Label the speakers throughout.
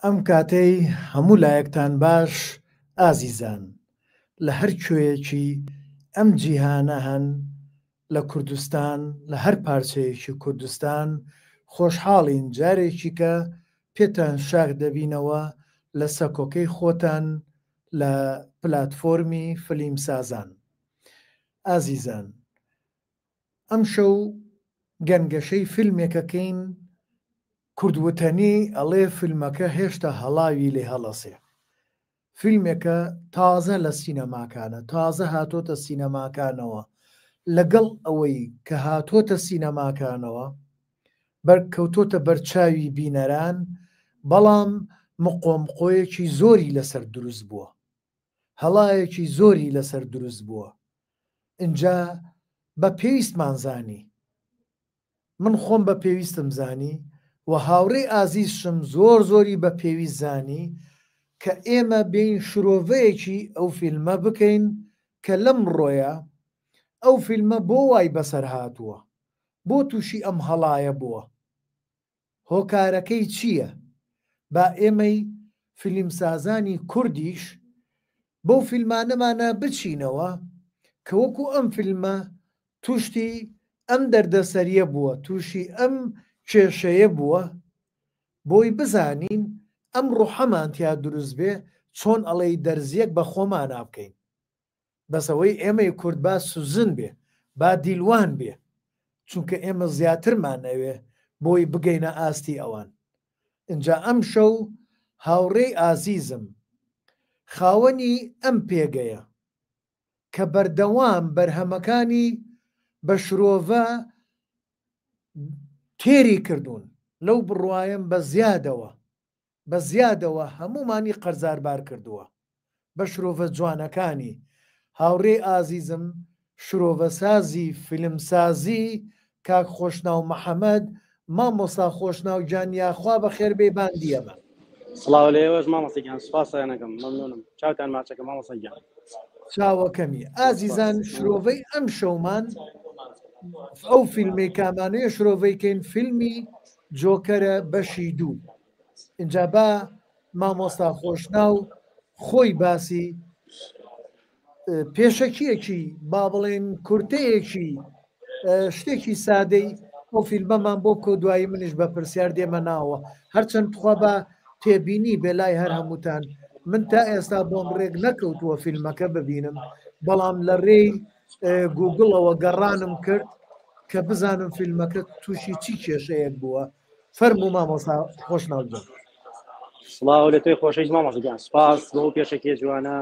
Speaker 1: ئەم کاتەی هەموو لایەکتان باش ئازیزان لە هەر کوێیەکی ئەم جیهانە هەن لە کوردستان لە هەر پارچەیەکی کوردستان خۆشحاڵین جارێکی کە پێتان شاک دەبینەوە لە سەکۆکەی خۆتان لە پلاتفۆرمی فیلمسازان. ئازیزان ئەم شەو گەنگەشەی فیلمێکەکەین کوردوتەنی ئەڵێ فیلمەکە هێشتا هەڵاوی لێ هەڵەسێ. فیلمێکە تازە لە سینەماکانە تازە هاتۆتە سینەماکانەوە لەگەڵ ئەوەی کە هاتۆتە سینەماکانەوە بەرکەوتۆتە بەرچاوی بینەران بەڵام مقۆمقۆیەکی زۆری لەسەر دروست بووە هەڵایەکی زۆری لەسەر دروست بووە. اینجا بە پێویستمان زانی من خۆم بە پێویستم زانی و هاوڕێی ئازیزشم زۆری بە پێویست زانی کە ئێمە بین شرۆڤەیەکی ئەو فیلمە بکەین کە لەم ڕۆیە ئەو فیلمە بۆ وای بەسەر هاتووە بۆ تووشی ئەم هەڵایە بووە هۆکارەکەی چییە؟ با ئێمەی فیلمسازانی کوردیش بۆ فیلمانەمانە بچینەوە کە وەکو ئەم فیلمە توشتی ئەم دەردەسەریە بووە تووشی ئەم کێشەیە بووە بۆی بزانین ئەم ڕوحەمانتیا دروست بێ چۆن ئەڵەی دەرزیەک بە خۆمان بکەین بەسەوەی ئێمەی کورد با سوزن بێ با دیلوان بێ چونکە ئێمە زیاترمان ئەوێ بۆی بگەینە ئاستی ئەوان. اینجا ئەم شەو هاوڕێی ئازیزم خاوەنی ئەم پێگەیە کە بەردەوام بەرهەمەکانی بە شرۆڤە تێری کردوون لەو بڕوایم بە زیادەوە هەمومانی قەرزاربار کردووە بە شرۆڤە جوانەکانی. هاوڕێ ئازیزم شرۆڤەسازی فیلمسازی کاک خۆشناو محەممەد مامۆستا خۆشناو جانیاخوا بە خێربێ باندیەمە.
Speaker 2: سڵاو لێوەش مامۆستایان سوپاسیانەکەم مەمنونم چاوتان ماچەکە مامۆستایان
Speaker 1: چاوەکەمی. ئازیزان شرۆڤەی ئەم شەومان ئەو فیلمی کامانەیە شرۆڤەیکەین فیلمی جۆکەرە بەشی دوو. اینجا با مامۆستا خۆشناو خۆی باسی پێشەکیەکی با بڵێن کورتەیەکی شتێکی سادەی ئەو فیلمەمان بۆ کۆ دوایی منیش بە پرسیار دێمە ناوە هەرچەند توخوا بە تێبینی بێلای هەر هەمووتان من تا ئێستا بۆم ڕێک نەکەوتووە فیلمەکە ببینم بەڵام لە ڕێی گوگڵەوە گەڕانم کرد کە بزانم فیلمەکە تووشی چی کێشەیەک بووە. فەرموو مامۆستا خۆشناوجان.
Speaker 2: سڵاو لە توی خۆشەویست مامۆستایان سپاس بۆ پێشەکی جوانە.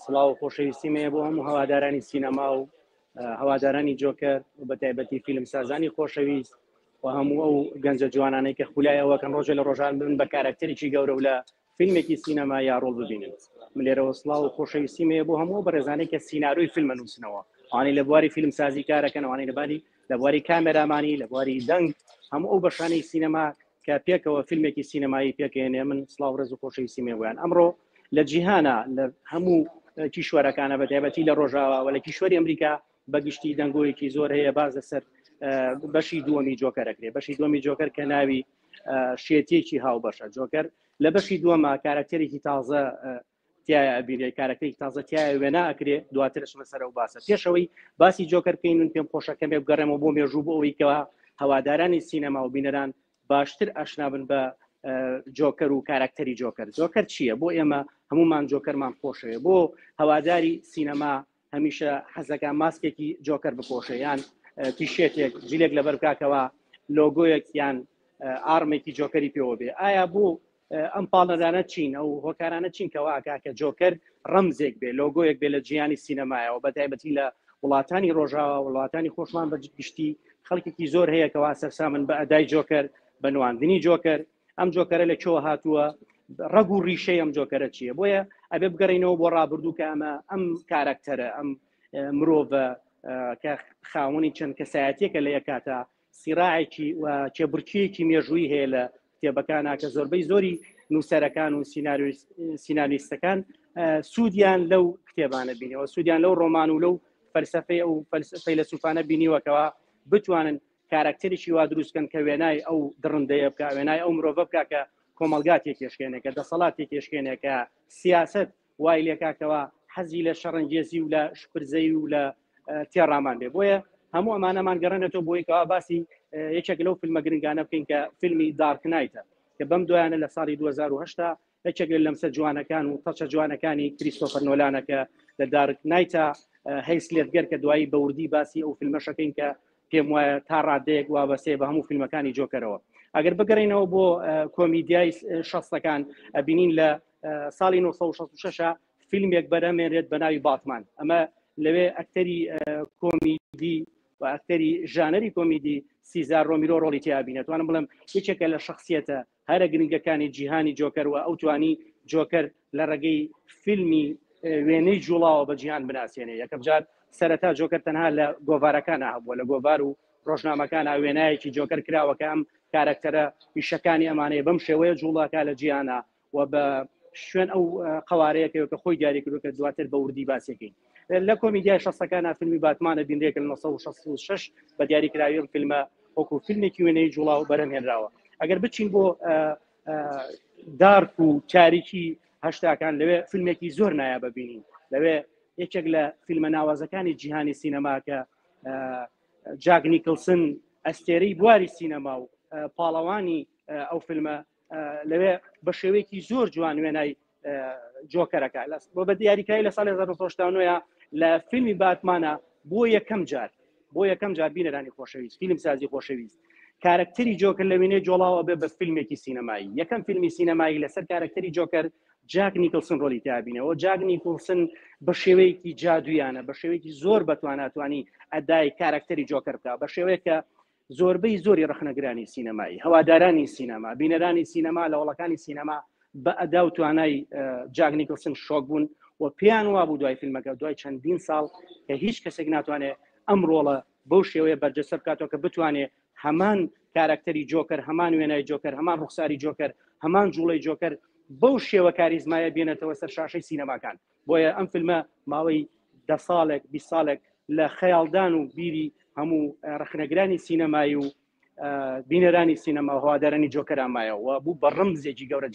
Speaker 2: سڵاو خۆشەویستی مەیە بۆ هەموو هەوادارانی سینەما و هەوادارانی جۆکەر و بە تایبەتی فیلمسازانی خۆشەویست و هەموو ئەو گەنجە جوانانەی کە خولایەوەکەن ڕۆژە لە ڕۆژان بن بە کارکتەرێکی گەورە و لە فیلمێکی سینەما یا ڕۆڵ ببینن. من لێرەوە سڵاو خۆشەویستی مەیە بۆ هەموو بەڕێزانەی کە سیناروی فیلمە نووسنەوە ئەوانەی لە بواری فیلمسازی کارەکەن ئەوانەی لە بواری کامێرامانی لە بواری دەنگ هەموو ئەو بەشانەی سینەما کە پێکەوە فیلمێکی سینەمایی پێکێنێ. من سڵاو ڕێز و خۆشەویستی مێویان ئەمڕۆ لە جیهانە لە هەموو کیشوەرەکانە بە تایبەتی لە ڕۆژاوە و لە کیشوەری ئەمریکا بەگشتی دەنگۆیەکی زۆر هەیە باز لەسەر بەشی دووەمی جۆکەرەکرێ. بەشی دووەمی جۆکەر کە ناوی شێتێکی هاوبەشە. جۆکەر لە بەشی دووەمە کارکتەرێکی تازە تایە ئەبینێ کارکتەرێکی تازە تایە وێنا ئەکرێ دواترش لەسەر ئەو باسە. پێشەوەی باسی جۆکەرکەین من پێم خۆشەکەمێ بگەڕێمەوە بۆ مێژوو بۆ ئەوەی کەەوە هەوادارانی سینەما و بینەران باشتر ئاشنابن بە جۆکەر و کارکتەری جۆکەر. جۆکەر چییە؟ بۆ ئێمە هەمومان جۆکەرمان خۆشەیە. بۆ هەواداری سینەما هەمیشە حەزەکان ماسکێکی جۆکەر بپۆشە یان تیشێتێک جلێک لەبەر بکاکەوە لۆگۆیەک یان ئارمێکی جۆکەری پێوە بێ. ئایا بۆ ئەم پاڵنەدانە چین ئەو هۆکارانە چین کەوا کاکە جۆکەر ڕەمزێک بێ لۆگۆیەک بێ لە جیهانی سینەمایەوە بە تایبەتی لە وڵاتانی ڕۆژاوە وڵاتانی خۆشمان بەگشتی خەڵکێکی زۆر هەیە کەوا سەرسامن بە ئەدای جۆکەر بە نواندنی جۆکەر. ئەم جۆکەرە لە کێوە هاتووە؟ ڕەگ و ڕیشەی ئەم جۆکەرە چییە؟ بۆیە ئەبێ بگەڕینەوە بۆ ڕابردوو کە ئەم کارکتەرە ئەم مرۆڤە کە خاوەنی چەند کەسایەتێکە لە یەکاتە سیراعێکی و کێبڕکیەکی مێژووی هەیە لە کتێبەکانە کە زۆربەی زۆری نووسەرەکان و سیناریستەکان سوودیان لەو کتێبانە بینەوە سوودیان لەو ڕۆمان و لەو فەلسەفەی ئەو فەیلسوفانە بینیوەکەوە بتوانن کارکتەرێکی وا دروستکەن کە وێنای ئەو دڕندەیە بکە وێنای ئەو مرۆڤە بکە کە کۆمەلگا تێکێشکێنێکە دەسەڵات تێکێشکێنێکە سیاست وای لێکاکەوە حەزی لە شەڕەنگێزی و لە شپرزەی و لە تێڕامان بێ بۆیە هەموو ئەمانەمان گەڕێنێتەوە بۆی کەوا باسی یەکێک لەو فیلمە گرنگانە بکەین کە فیلمی دارک نایتە کە بەم دوایانە لە ساڵی 2010 یەکێک لە لەمسە جوانەکان و تەچە جوانەکانی کریستۆفەر نۆلانەکە لە دارک نایتە هەیس لێدگەر کە دوایی بەوردی باسی ئەو فیلمەشەکەین کە پێم وایە تا ڕادەیەک وابەسێ بە هەموو فیلمەکانی جۆکەرەوە ئەگەر بگەڕینەوە بۆ کۆمیدیای شەستەکان ئەبینین لە ساڵی 1966 فیلمێک بەرەمێنرێت بە ناوی باتمان ئەمە لەوێ ئەکتەری کۆمیدی و ئەکتەری ژانەری کۆمیدی سیزار ڕۆمیرۆ ڕۆڵی تیابینێت توانم بڵم یەکێکە لە شخصیەتە هەرە گرنگەکانی جیهانی جۆکەر و ئەو توانی جۆکەر لە ڕێگەی فیلمی وێنەی جوڵاوە بە جیهان بناسیێنێ یەکەم جار سەرەتا جۆکەر تەنها لە گۆڤارەکانە هەبووە لە گۆڤار و ڕۆژنامەکان وێنایەکی جۆکەر کراوەکە ئەم کارکتەرە پیشەکانی ئەمانەیە بەم شێوەیە جوڵاکە لە جیهانە و بە شوێن ئەو قوارەیەکەوە کە خۆی دیاری کردو کە دواتر بە وردی باسێکین لە کۆمیدیای شەستەکانە فیلمی باتمانە بینرێک لە 1966 بە دیاریکراوی فیلمە وەکو فیلمێکی وێنەی جوڵاو بەرەمهێنراوە ئەگەر بچین بۆ دارک و تاریکی هەشتاکان لەوێ فیلمێکی زۆر نایە ببینین لەوێ یەکێک لە فیلمە ناوازەکانی جیهانی سینەماکە جاک نیکلسن ئەستێرەی بواری سینەما و پاڵەوانی ئەو فیلمە لەوێ بە شێوەیەکی زۆر جوان وێنای جۆکەرەکە بۆ بە دیاریکایی لە ساڵی 1970 لە فیلمی باتمانە بۆ یەکەم جار بینەرانی خۆشەویست فیلم سازی خۆشەویست کارکتەری جۆکەر لە وێنەی جۆڵاوە بێ بە فیلمێکی سینەمایی یەکەم فیلمی سینەمایی لەسەر کارکتەری جۆکەر جاک نیکلسن ڕۆلی تابینەوە جاک نیکلسن بە شێوەیەکی جادویانە بە شێوەیەکی زۆر بەتواناتوانی ئەدای کارکتەری جۆکەر بکە بە شێوەیەکە زۆربەی زۆری ڕخنەگرانی سینەمایی هەوادارانی سینەما بینەرانی سینەما لە وڵەکانی سینەما بە ئەدا و توانای جاک نیکلسن شۆک بوون و پێیان وابوو دوای فیلمەکە دوای چەندین ساڵ کە هیچ کەسێک ناتوانێت ئەم ڕۆڵە بەو شێوەیە بەرجەسە بکاتەوە کە بتوانێت هەمان کارکتەری جۆکەر هەمان وێنای جۆکەر هەمان ڕوخساری جۆکەر هەمان جوڵەی جۆکەر بەو شێوە کاریزمایە بێنێتەوە سەر شاشەی سینەماکان بۆیە ئەم فیلمە ماوەی 10 ساڵێک 20 ساڵێک لە خەیاڵدان و بیری هەموو ڕخنەگرانی سینەمایی و بینەرانی سینەما و هەوادارانی جۆکەران مایەوە بوو بە ڕەمزێکی گەورە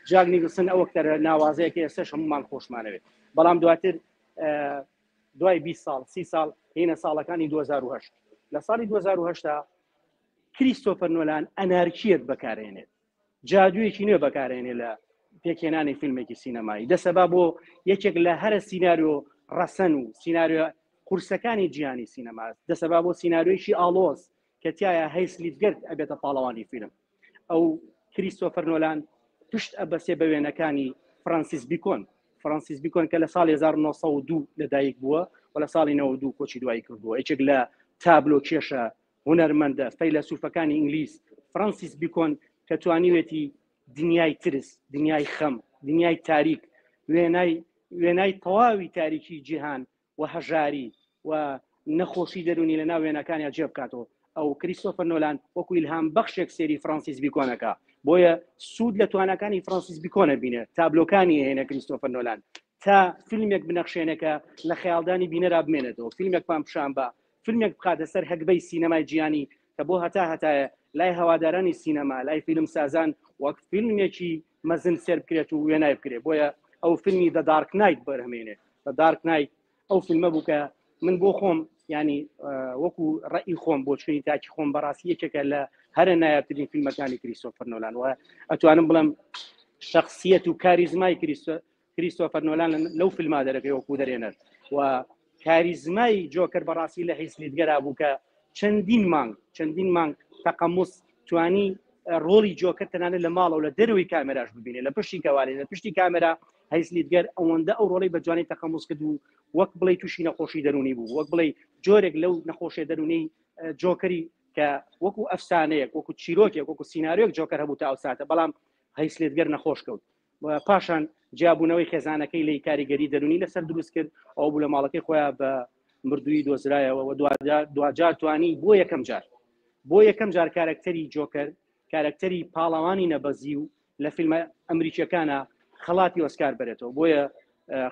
Speaker 2: جاک نیکلسن ئەو وەکتەرە ناوازەیەکە ئێستاش هەمومان خۆشمانەوێت بەڵام دواتر دوای 20 ساڵ 30 ساڵ هینە ساڵەکانی 2010 لە ساڵی 2010 کریستۆفەر نۆلان ئەنارکیەت بەکارێنێت جادوویەکی نوێ بەکارێنێت لە پێکهێنانی فیلمێکی سینەمایی دەسەبا بۆ یەکێک لە هەرە سیناریۆ ڕەسەن و سیناریۆ قورسەکانی جیهانی سینەما دەسەبا بۆ سیناریۆیشی ئالۆز کە تایە هەیس لیدگەرد ئەبێتە پاڵەوانی فیلم ئەو کریستۆفەر نۆلان پشت ئەبەسێ بە وێنەکانی فرانسیس بیکۆن کە لە ساڵی 1992 لەدایک بووە و لە ساڵی 92 کۆچی دوایی کردبووە یەکێک لە تابلۆ کێشە هونەرمەندە فەیلسوفەکانی ئینگلیز فرانسیس بیکۆن کە توانیوێتی دنیای ترس دنیای خەم دنیای تاریک وێنای تەواوی تاریکی جیهان و هەژاری و نەخۆشی دەرونی لە ناو وێنەکانیان جێ بکاتەوە ئەو کریستۆفەر نۆلان وەکو ئیلهام بەخشێک سێری فرانسیس بیکۆنەکە بۆیە سوود لە توانەکانی فرانسیس بیکۆنە بینێ تابلۆکانی هێنە کریستۆفەر نۆلان تا فیلمێک بنەخشێنەکە لە خەیاڵدانی بینەرا بمێنێتەوە فیلمێک پامپشان بە فیلمێک بخاتە سەر هەگبەی سینەمای جیهانی کە بۆ هەتایە لای هەوادارانی سینەما لای فیلم سازان وەک فیلمێکی مەزن سێر بکرێت و وێنای بکرێت بۆیە ئەو فیلمی دە دارک نایت بەرهەمێنێت دە دارک نایت ئەو فیلمە بوو کە من بۆ خۆم ینی وەکو ڕئی خۆم بۆ چنی تاکی خۆم بەڕاستی یەکێکە لە هەرە نایابترین فیلمەکانی کریستۆفەر نۆلان و ئەتوانم بڵم شخصیەت و کاریزمای کریستۆفەر نۆلان لەو فیلما دەرەکەی وەکو دەرێنێت و کاریزمای جۆکەر بەڕاستی لە هیچ لیدگەرا بوو کە چەندین مانگ تەقەموس توانی ڕۆڵی جۆکەر تەنانەت لە ماڵەوە لە دەروی کامێراش ببینێت لە پشتی کەوالێ لە پشتی کامێرا هیچ لیدگەر ئەوەندە ئەو ڕۆڵی بە جوانی تەقەموس کرد و وەک بڵێ تووشی نەخۆشی دەرونی بوو وەک بڵێ جۆرێک لەو نەخۆشیە دەرونی جۆکەری کە وەکو ئەفسانەیەک وەکو چیرۆکێک وەکو سیناریۆک جۆکەر هەبوو تا ئەو ساتە بەڵام هیچ لیدگەر نەخۆش کەوت پاشان جیابوونەوەی خێزانەکەی لی کاریگەری دەرونی لەسەر دروست کرد ئەو بوو لە ماڵەکەی خۆیان بە مردووی دۆزرایەوە دوجار توانی بۆ یەکەم جار کارکتەری جۆکەر کارکتەری پاڵەوانی نەبەزی و لە فیلمە ئەمریکیەکانە خەڵاتی ئۆسکار بێتەوە بۆیە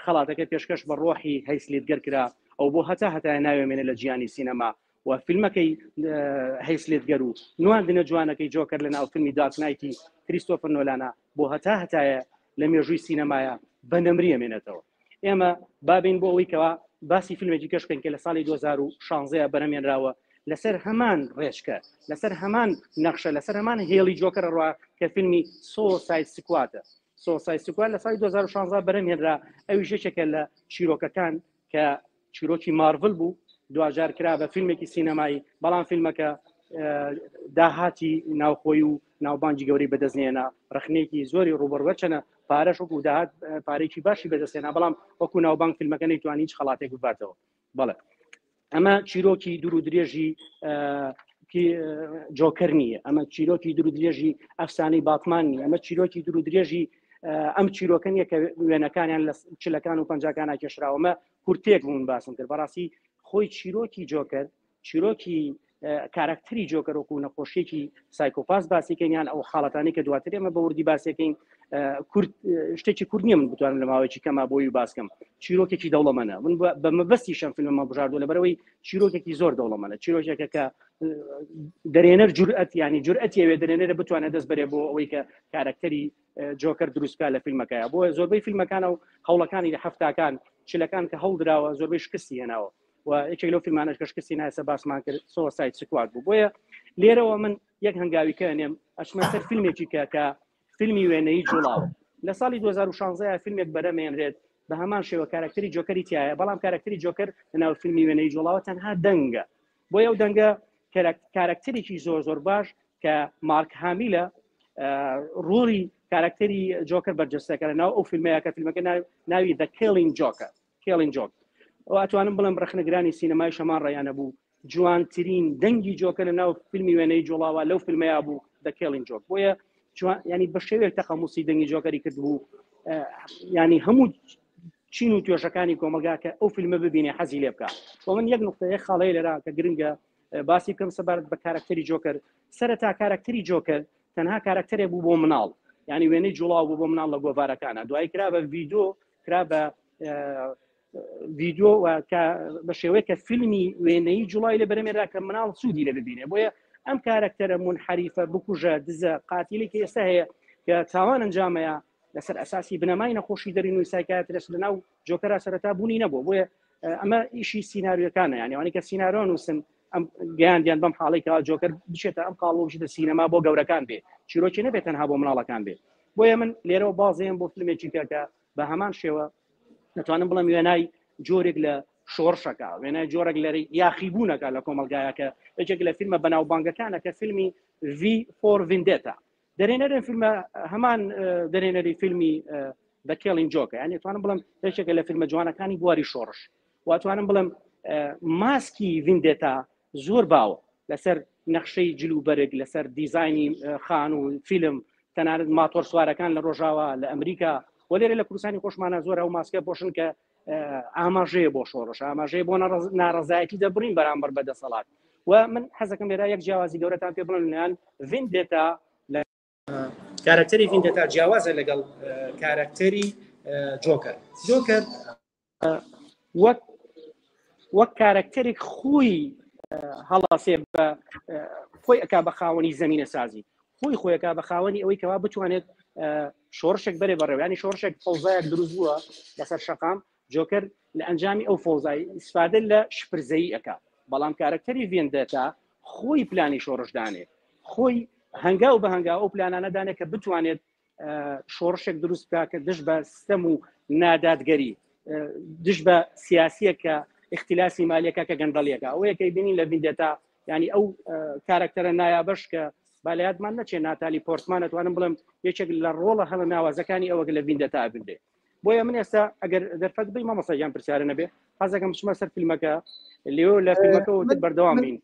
Speaker 2: خەڵاتەکە پێشکەش بە ڕۆحی هیچ لیدگەر کرا ئەو بۆ هەتا ناوێمێنێ لە جیهانی سینەما و فیلمەکەی هەیسلێتگەر و نواندنە جوانەکەی جۆکەر لە ناو فیلمی دارک نایتی کریستۆفەر نۆلانە بۆ هەتایە لە مێژووی سینەمایە بە نەمری ئەمێنێتەوە. ئێمە بابین بۆ ئەوەی کەوا باسی فیلمێکی کەشکەین کە لە ساڵی 2016 بەرەمێنراوە لەسەر هەمان ڕێچکە، لەسەر هەمان نەخشە، لەسەر هەمان هێڵی جۆکەر ڕوا کە فیلمی سوساید سکواتە. سوساید سکوات لە ساڵی 2016 بەرەمێنرا، ئەویش یەکێکە لە چیرۆکەکان کە چیرۆکی مارڤل بوو، دوجار کرا بە فیلمێکی سینەمایی، بەڵام فیلمەکە داهاتی ناوخۆی و ناوبانجی گەوری بەدەستێنا، ڕخنێکی زۆری ڕوبەڕوەچەنە پارەش وەکو داهات پارێکی باشی بەدەستێنا، بەڵام وەکو ناوبانگ فیلمەکە نەیتوانی هیچ خەڵاتێک بباتەوە. بەڵێ ئەمە چیرۆکی دوور و درێژی جۆکەر نییە، ئەمە چیرۆکی دوور و درێژی ئەفسانەی باتمان نیە، ئەمە چیرۆکی دوور و درێژی ئەم چیرۆکە نیە کە وێنەکانیان لە چلەکان و پەنجەکانە کێشراوەمە کورتێک بوون باسم کرد. بەڕاستی خۆی چیرۆکی جۆکەر، چیرۆکی کارکتری جۆکەر وەکو نەخۆشیێکی سایکۆپاس باسیکەیان ئەو حاڵەتانی کە دواتر ئێمە بە وردی باسیەکەین شتێکی کورد نییە من بتوانم لە ماوەیەکی کەما بۆی باسکەم. چیرۆکێکی دەوڵەمەنە، من بە مەبەستیشم فیلمەمە بژاردووە لەبەرەوەی چیرۆکێکی زۆر دەوڵەمەنە، چیرۆکێکە کە دەرێنەر جورئەت ینی جورئەتی ئەوێ دەرێنەرە بتوانێت دەست بەرێ بۆ ئەوەی کە کارکتەری جۆکەر دروستکە لە فیلمەکەیە. بۆ زۆربەی فیلمەکانە و هەوڵەکانی لە هەفتاکان چلەکان کە هەڵدراوە زۆربەی شکستی هێناوە و یەکێک لەو فیلمانەش کە شکستی نایسە باسمان کرد سوساید سکوات بوو. بۆیە لێرەوە من یەک هەنگاویکە نێم ئەچمە سەر فیلمێکی کە فیلمی وێنەی جوڵاوە لە ساڵی 2016 فیلمێک بەرەمێنرێت بە هەمان شێوە کارکتەری جۆکەری تایە، بەڵام کارکتەری جۆکەر لەناو فیلمی وێنەی جوڵاوە تەنها دەنگە. بۆیە ئەو دەنگە کارکتەرێکی زۆر باش کە مارک هامیلە ڕووری کارکتەری جۆکەر بەرجەستەکە لەناو ئەو فیلمەیە کە فیلمەکە ناوی The Killing Joke. ئەتوانم بڵم ڕخنەگرانی سینەمای شەمان ڕێیانە بوو جوانترین دەنگی جۆکە لەناو فیلمی وێنەی جوڵاوە لەو فیلمەیە بوو The Killing Joke. بۆیە ینی بە شێوێک تەخەموسی دەنگی جۆکەری کرد بوو، ینی هەموو چین و توێژەکانی کۆمەلگا کە ئەو فیلمە ببینێ حەزی لێ بکە. بۆ من یەک نقطەیە خاڵەیە لێرا کە گرنگە باسی بکەم سەبارەت بە کارکتەری جۆکەر. سەرەتا کارکتەری جۆکەر تەنها کارکتەرێک بوو بۆ مناڵ، ینی وێنەی جوڵاو بوو بۆ مناڵ لە گۆڤارەکانە، دوای کرا بە ڤیدیۆ، کرا بە ڤیدیۆ بە شێوەیە کە فیلمی وێنەی جوڵای لە بەرەمێنرا کە مناڵ سوودی لە ببینێ. بۆیە ئەم کارکتەرە منحەریفە بکوژە دزە قاتیلێکی ئێستا هەیە کە تاوان ئەنجامەیە لەسەر ئەساسی بنەمای نەخۆشی دەرین و سایکاترس لەناو جۆکەرا سەرەتا بوونی نەبوو. بۆیە ئەمە ئیشی سیناریۆکانە، یانیوانی کە سینارۆ نووسن ئەم گەیاندیان بەم حاڵی کە جۆکەر بچێتە ئەم قاڵۆ بچێتە سینەما بۆ گەورەکان بێ، چیرۆکی نەبێت تەنها بۆ مناڵەکان بێ. بۆیە من لێرەوە بازێم بۆ فیلمێکی کە بە هەمان شێوە نتوانم بڵم وێنای جۆرێک لە شۆڕشەکە، وێنای جۆرێک لە یاخیبوونەکە لە کۆمەلگایەکە یەکێک لە فیلمە بەناوبانگەکانە کە فیلمی V for Vendetta دەرێنەرێن فیلمە هەمان دەرێنەری فیلمی The Killing Joke. ینی توانم بڵم یەکێکە لە فیلمە جوانەکانی بواری شۆڕش، واتوانم بڵم ماسکی ڤیندێتا زۆر باوە لەسەر نەخشەی جلوبەرگ، لەسەر دیزایانی خان و فیلم، تەنانەت ماتۆر سوارەکان لە ڕۆژاوە لە ئەمریکا و لێرە لە کوردستانی خۆشمانە زۆر ئەو ماسکە بۆشن کە ئاماژەیە بۆ شۆڕش، ئاماژەیە بۆ ناڕەزایەتی دەبڕین بەرامبەر بەدەسەڵات. و من حەزەکەم لێرە یەک جیاوازی گەورەتان پێ بڵێن لەیان ڤیندێتا لە کارکتەری ڤیندێتا جیاوازە لەگەڵ کارکتەری جۆکەر. جۆکەر وەک کارکتەرێک خۆی هەڵاسێ بە خۆی ئەکا بە خاوەنی زەمینە سازی، خۆیەکا بە خاوەنی ئەوەی کەوا بتوانێت شۆڕشێک بەرێ بەڕێوە، ینی شۆڕشێک فەوزایەک دروست بووە لەسەر شەقام، جۆکەر لە ئەنجامی ئەو فەوزایی ئیسفادە لە شپرزەیی ئەکا. بەڵام کارکتەری ڤیندێتا خۆی پلانی شۆڕشدانێ، خۆی هەنگاو بە هەنگاو ئەو پلانانەدانێ کە بتوانێت شۆڕشێک دروست بکە کە دش بە سیستەم و نادادگەری، دش بە سیاسیە کە اختلاسی مالیەکە کە گەندەڵیەکە. ئەو یەکەی بینین لە ڤیندێتا، ینی ئەو کارکتەرە نایابەش کە بالایاتمان نەچێت ناتالی پۆرتمان، ئەتوانم بڵم یەکێک لە ڕۆڵە هەڵە ناوازەکانی ئەوە لە ڤیندێتا بندێ. بۆیە من ئێستا ئەگەر دەرفەت بی مامۆستاجیان پرسیارە نەبێ حەزەکەم بچمە سەر فیلمەکە لێو لە فیلمەکە بەردەوام بین.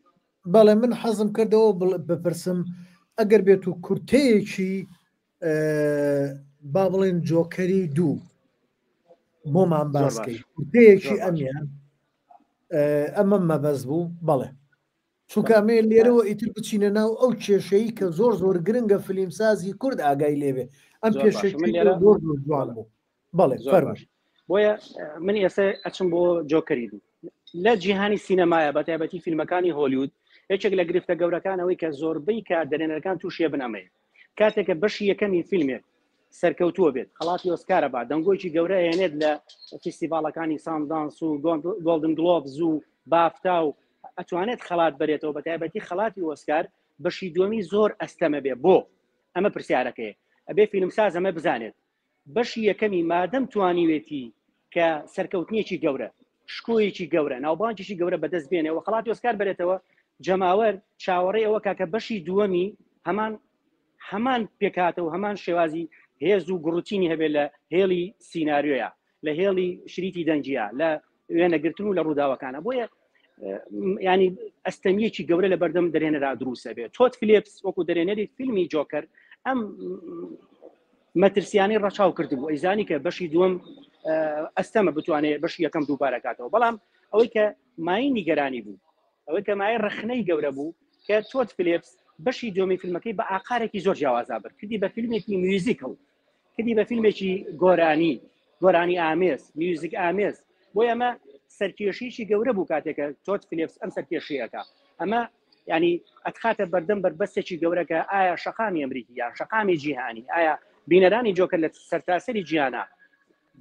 Speaker 1: بەڵێ من حەزم کردەوە بپرسم ئەگەر بێت و کورتەیەکی با بڵێن جۆکەری دوو بۆمان باسکەی کورتەیەکی ئەمیان ئەمە مەبەز بوو. بەڵێ چونکە ئەمێ لێرەوە ئیتر بچینە ناو ئەو کێشەی کە زۆر گرنگە فیلمسازی کورد ئاگای لێبێ، ئەم کێشەی زۆر جوان بوو. بەڵێ فەرموو.
Speaker 2: بۆیە من ئێستا ئەچم بۆ جۆکەری دوو. لە جیهانی سینەمایە بە تایبەتی فیلمەکانی هۆلیوود یەکێک لە گرفتە گەورەکانەوەی کە زۆربەی کاردەرێنەرەکان تووشێ بنەمەیە کاتێکە بەشی یەکەمی فیلمێک سەرکەوتووە بێت خەڵاتی ئۆسکارە با دەنگۆیکی گەورە هێنێت لە فیستیڤالەکانی ساندانس و گۆڵدن گلۆڤز و بافتا و ئەتوانێت خەڵات بەرێتەوە بە تایبەتی خەڵاتی ئۆسکار بەشی دووەمی زۆر ئەستەمە بێ بۆ ئەمە پرسیارەکەی ئەبێ فیلمساز ئەمە بزانێت بەشی یەکەمی مادەم توانیوێتی کە سەرکەوتنیەکی گەورە شکۆیەکی گەورە ناوبانجێکی گەورە بەدەست بێنێەوە خەڵاتی ئۆسکار بێتەوە جەماوەر چاوەڕێ ئەوە کاکە بەشی دووەمی هەمان پێکاتەوە هەمان شێوازی هێز و گڕوتینی هەبێت لە هێڵی سیناریۆیە لە هێڵی شریتی دەنجە لە وێنەگرتن و لە ڕووداوەکانە بۆیە ینی ئەستەمیەکی گەورە لە بەردەم دەرێنەرا دروستە بێت تۆت فلیپس وەکو دەرێنەری فیلمی جۆکەر ئەم مەترسیانی ڕەچاو کردبوو ئەیزانی کە بەشی دووەم ئەستەمە بتوانێت بەشی یەکەم دووبارەکاتەوە بەڵام ئەوەی کە مای نیگەرانی بوو ئەوەی کە مای ڕخنەی گەورە بوو کە تۆت فلیپس بەشی دومی فیلمەکەی بە ئاقارێکی زۆر جیاوازا برد کردی بە فیلمێکی میوزیکڵ کردی بە فیلمێکی گۆرانی ئامێز میوزیک ئامێز بۆ ئەمە سەرکێشیی گەورە بوو کاتێکە تۆت فلیپس ئەم سەرکێشیەکە ئەمە ینی ئەتخاتە بەردەم بەربەستێکی گەورەکە ئایا شەقامی ئەمریکی یان شەقامی جیهانی ئایا بینەرانی جۆکەر لە سەرتاسەری گیانە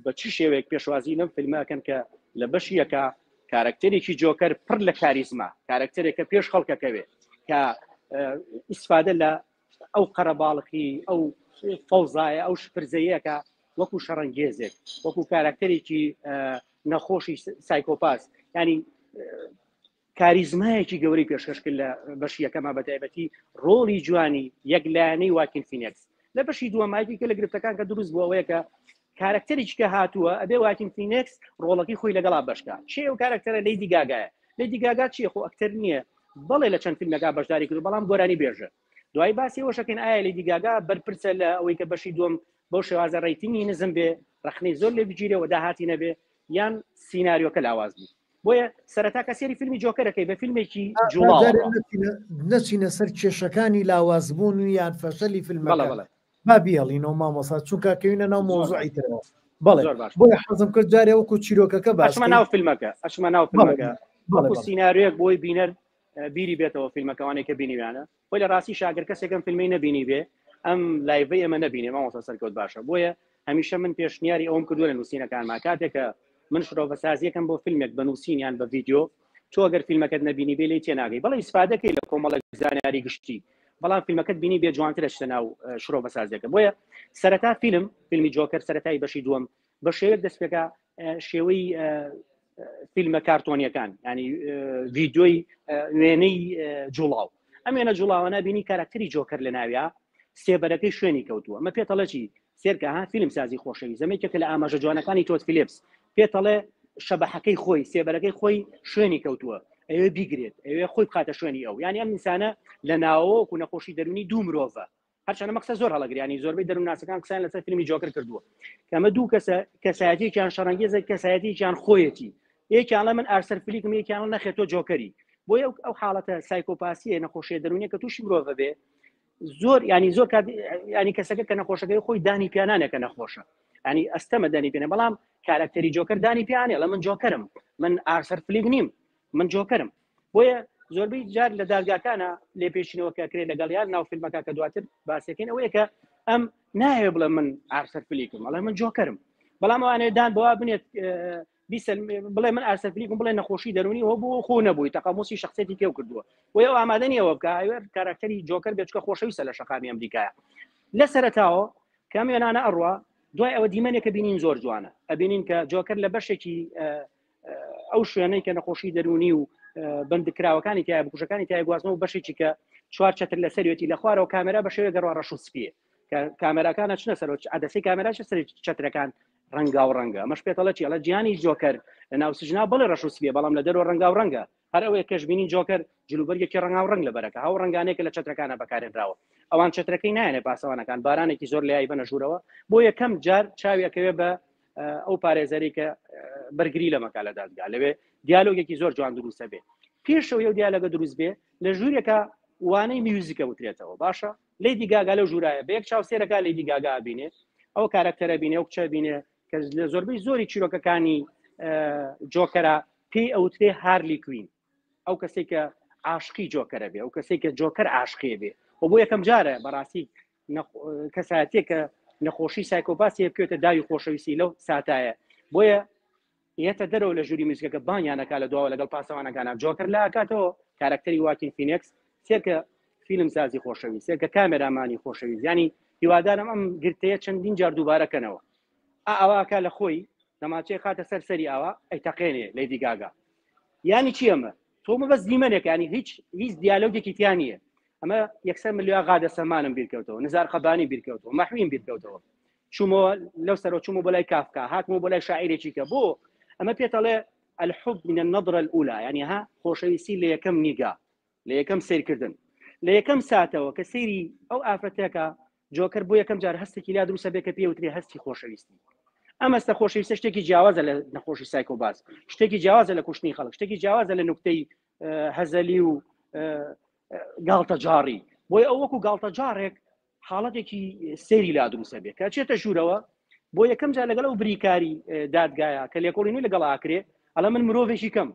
Speaker 2: بە چی شێوەیەک پێشوازی لەم فیلمەکەن کە لە بەشی یەکە کارکتێرێکی جۆکەر پڕ لە کاریزما کارکتێرێکە پێش خەڵکەکەوێت کە ئیسفادە لە ئەو قەرەباڵقی ئەو فەوزایە ئەو شپرزەیەکە وەکو شەڕەنگێزێک وەکو کارکتێرێکی نەخۆشی سایکۆپاس ینی کاریزمایەکی گەوری پێشکەش کرد لە بەشی یەکەمە بە تایبەتی ڕۆڵی جوانی یەکلایەنەی واکین فینێکس لە بەشی دووەمایەتی کە لە گرفتەکان کە دروست بووە ئەوەیە کە کارکتێرێکی کە هاتووە ئەبێ واکین فینێکس ڕۆڵەکەی خۆی لەگەڵا بەشکە چێ ئەو کارکتەرە لیدی گاگایە لیدی گاگا چیە خۆ ئەکتەر نییە بەڵێ لە چەند فیلمەکە بەشداری کرد بەڵام گۆرانی بێژە دوای باسی ئەوەشەکەن ئایا لیدی گاگا بەرپرسە لە ئەوەی کە بەشی دووەم بەو شێوازە ڕێیتینگی نزم بێ ڕخنەی زۆر لێ بگیرەوە داهاتی نەبێ یان سیناریۆکە لاواز بوو بۆیە سەرەتا کە سێری فیلمی جۆکەرەکەی بە فیلمێکی جوڵاو
Speaker 1: نەچینە سەر کێشەکانی لاوازبوون و یان فەشەلی فیلمەکە با بیاڵینەوە مامۆستا چونکە کەوینە ناو مۆزوعی ترەوە بەڵێ بۆیە حەزم کرد جارێ وەکو چیرۆکەکە
Speaker 2: باشمە ناو فیلمەکە وەکو سیناریۆیەک بۆی بینەر بیری بێتەوە فیلمەکەوانێک کە بینیوانە بۆی لە ڕاستی شاگەر کەسێکم فیلمی نەبینی بێ ئەم لایڤەی ئەمە نەبینێ مامۆستا سەرکەوت باشە بۆیە هەمیشە من پێشنیاری ئەوم کردووە لە نووسینەکانما کاتێکە من شرۆڤەسازیەکەم بۆ فیلمێک بە نووسینیان بە ڤیدیۆ تۆ ئەگەر فیلمەکەت نەبینی بێ لێ تێناگەی بەڵێ ئیسفادەکەی لە کۆمەڵە زانیاری گشتی بەڵام فیلمەکەت بینی بێ جوانترە شتە ناو شرۆڤەسازیەکە بۆیە سەرەتا فیلمی جۆکەر سەرەتایی بەشی دووەم بە شێوەیەک دەست پێکا شێوەی فیلمە کارتۆنیەکان ینی ڤیدیۆی وێنەی جوڵاو ئەم وێنە جوڵاوانە بینی کارکتەری جۆکەر لە ناویا سێبەرەکەی شوێنی کەوتووە ئەمە پێتەڵەکی سێرکە ها فیلم سازی خۆشەوی زەمێکێکە لە ئاماژە جوانەکانی تۆت فلیپس پێتەڵێ شەبەحەکەی خۆی سێبەرەکەی خۆی شوێنی کەوتووە ئەوێ بیگرێت ئەوێ خۆی بخاتە شوێنی ئەو یانی ئەم ئینسانە لە ناوەوەکو نەخۆشی دەرونی دوو مرۆڤە هەرچەندە مەقسە زۆر هەڵەگریانی زۆربەی دەروونناسەکان قسەیان لەسەر فیلمی جۆکەر کردووە کەمە دوو کەسایەتێکیان شەڕەنگێزە کەسایەتێکیان خۆیەتی یەکیان لە من ئارسەر فلیکم یەکیان نەخێتۆ جۆکەری بۆیە ئەو حاڵەتە سایکۆپاسیە نەخۆشیە دەرونیە کە تووشی مرۆڤە بێ زۆر ینی زۆر ینی کەسەکە کە نەخۆشەکەی خۆی دانی پیانانێکە نەخۆشە ینی ئەستەمە دانی پێێنە بەڵام کارکتەری جۆکەر دانی پیانێ لە من جۆکەرم من ئارسەر فلیک نیم من جۆکەرم بۆیە زۆربەی جار لە دادگاکانە لێ پێشینەوە کەکرێت لەگەڵیان ناو فیلمەکە کە دواتر باسیەکەین ئەوەیە کە ئەم نایێ بڵێ من ئارسەر فلیکم ئەڵێ من جۆکەرم بەڵام ئەوانەیە دان بەوا بنێت بڵێ من ئارسەر فلیکم بڵێ نەخۆشی دەرونی هۆ بۆ خۆ نەبووی تەقاموسی شخصێتی کێو کردووە وی ئەو ئامادەنیەوە بکە ئەوێر کارکتەری جۆکەر بێت چکە خۆشەویستە لە شەقامی ئەمریکایە لە سەرەتاوە کام وێنانە ئەڕوا دوای ئەوە دیمەنێکە بینین زۆر جوانە ئەبینین کە جۆکەر لە بەشێکی ئەو شوێنەی کە نەخۆشی دەرونی و بندکراوەکانی تایە بکوژەکانی تای گوازنەوە بەشێکی کە چوار چەتر لە سەرێتی لە خوارەوە کامێرا بە شێوەیە گەڕوا ڕەش و سپیە کامێراکانە چنە سەر عەدەسەی کامێراش سەر چەترەکان ڕەنگا و ڕەنگە ئەمەش پێتەڵە چی ئەڵە گیانی جۆکەر لە ناو سژنا بڵێ ڕەش و سپیە بەڵام لە دەرەوە ڕەنگا و ڕەنگە هەر ئەوەیە کەش بینین جۆکەر جلوبەرگێکی ڕەنگا و ڕەنگ لە بەرەکە هەو ڕەنگانێکە لە چەترەکانە بەکارێنراوە ئەوان چەترەکەی نایەنێ پاسەوانەکان بارانێکی زۆر لای بنە ژوورەوە بۆ یەکەم جار چاویەکەوێ بە ئەو پارێزەری کە بەرگری لە مەکە لە دادگا لەوێ دیالۆگێکی زۆر جوان دروستە بێ پێشەوە یو دیالۆگە دروست بێ لە ژوورێکە وانەی میوزیکە وترێتەوە باشە لیدی گاگا لەو ژوورایە بە یەک چاوسێرەکە لیدی گاگا بینێ ئەو کارکتەرە بینێ و کچە بینێ کە لە زۆربەی زۆری چیرۆکەکانی جۆکەرە پێی ئەوترێ هارلی کوین، ئەو کەسێک کە عاشقی جۆکەرە بێ، ئەو کەسێک کە جۆکەر عاشقێ بێ، و بۆ یەکەم جارە بەڕاستی کەساتێک کە نەخۆشی سایکۆپاسی بکوێتە داوی خۆشەویستی لەو ساتایە، بۆیە یەتە دەرەوە لە ژووری موزیکەکە بانیانەکە لە دواوە لەگەڵ پاسەوانەکانە جۆکەر لا کاتەوە کارکتەری واکین فینکس سێکە فیلم سازی خۆشەویست، سێکە کامێرامانی خۆشەویست، ینی هیوادارم ئەم گرتەیە چەندین جار دووبارەکەنەوە. ئەوواکە لە خۆی دەماچەی خاتە سەرسەری ئاوا ئەیتەقێنێ لیدی گاگا، ینی چی ئەمە؟ تۆمە بەس دیمەنێک، ینی هیچ دیالۆگێکی تیان نییە، ئەمە یەکسەر ملیۆ غادە سەمانم بیرکەوتەوە، نزار خەبانی بیرکەوتەوە، مەحوین بیرکەوتەوە، چوومەوە لەو سەرۆ چوومە بەلای کافکا، هاتمەوە بەلای شاعیرێکی کە بۆ ئەمە پێتەڵێ الحب من النظرة الأولى، يعني ها خۆشەویستی لە یەکەم نیگا، لە یەکەم سیرکردن، لە یەکەم ساتەوە کە سەیری ئەو ئافرەتێکە جۆکەر بۆ یەکەم جار هەستێکی لا دروستە بێ کە پێوترێ هەستی خۆشەویستی. ئەم هەستە خۆشەویستە شتێکی جیاوازە لە نەخۆشی سایکۆباز، شتێکی جیاوازە لە کوشتنی خەڵک، شتێکی جیاوازە لە نوکتەی هەزەلی و گاڵتە جاڕی، بۆی ئەو وەکو گاڵتە جارێک حاڵەتێکی سەیری لا دروستە بێ کە چێتە ژوورەوە بۆ یەکەم جار لەگەڵ ئەو بریکاری دادگایە کە لێکۆڵینی لەگەڵ ئاکرێ، ئەڵە من مرۆڤێکی کەم،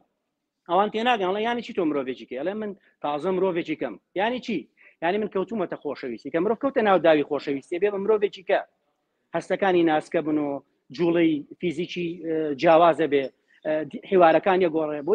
Speaker 2: ئەوان تێناگەن ئەڵە ینی چی تۆ مرۆڤێکی کە، ئەڵێ من تازە مرۆڤێکی کەم، ینی چی؟ ینی من کەوتومەتە خۆشەویستی، کە مرۆڤ کەوتە ناو داوی خۆشەویستی بێ بە مرۆڤێکی کە هەستەکانی ناسکە بن و جوڵەی فیزیکی جیاوازە بێ، حیوارەکانی گۆڕێ، بۆ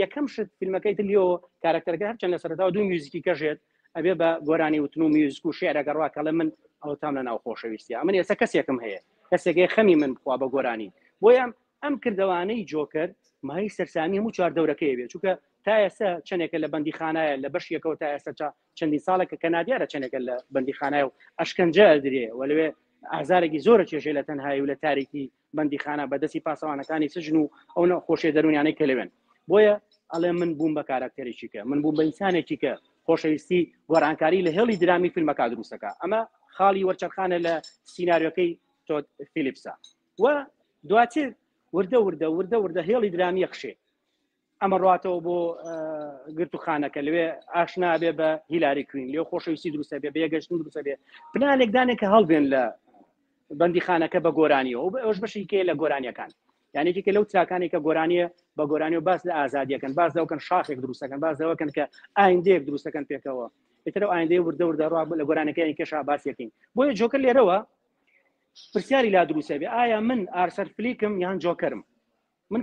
Speaker 2: یەکەم شت فیلمەکەی دلیەوە کارکتەرەکە هەرچەند لە سەرەتاوە دوو میوزیکی کەژێت ئەبێ بە گۆرانی وتن و میوزیک و شێعرەکە ڕواکەڵە من ئەو تام لە ناو خۆشەویستیە، ئەمن ئێستا کەسێکم هەیە، کەسێکی خەمی من بخوا بە گۆرانی، بۆیە ئەم کردەوانەی جۆکەر مای سەرسامی هەموو چوار دەورەکەی بێت، چونکە تا ئێستا چەندێکە لە بەندیخانایە لە بەشیەکەەوە تا ئێستا چەندی ساڵێکە کەنادیارە چەندێکە لە بەندیخانای و ئەشکەنجە درێ و لەوێ ئازارێکی زۆرە چێژێ لە تەنهایی و لە تاریکی بەندیخانە بەدەستی پاسەوانەکانی سژن و ئەو نەخۆشیە دەرونیانەی کە لەوێن، بۆیە ئەڵێ من بووم بە کارکتەرێکی کە، من بووم بە ئینسانێکی کە خۆشەویستی گۆڕانکاری لە هێڵی درامی فیلمەکە دروستەکە، ئەمە خاڵی وەرچەرخانە لە سیناریۆکەی تۆد فیلیپسا، و دواتر وردە هێڵی درامی یەخشێ، ئەمە ڕاتەوە بۆ گرتوخانەکە لەوێ ئاشنا بێ بە هیلاری کوین، لێو خۆشەویستی دروستە بێ، بێگەشتن دروستە بێ، پلانێکدانێکە هەڵبێن لە بەندیخانەکە بە گۆرانیەوە، ئەوش بەشێکی لە گۆرانیەکان، یانێکی لەو چاکانی کە گۆرانیە بە گۆرانی و باس لە ئازادیەکەن، باس دەوکەن شاخێک دروستەکەن، باس دەوەکەن کە ئایندەیەک دروستەکەن پێکەوە، ئێتر ئایندەی وردە ڕوا لە گۆرانەکەی کێشا باسیەکەین، بۆیە جۆکەر لێرەوە پرسیاری لا دروستە بێ، ئایا من ئارسەر فلیکم یان جۆکەرم؟ من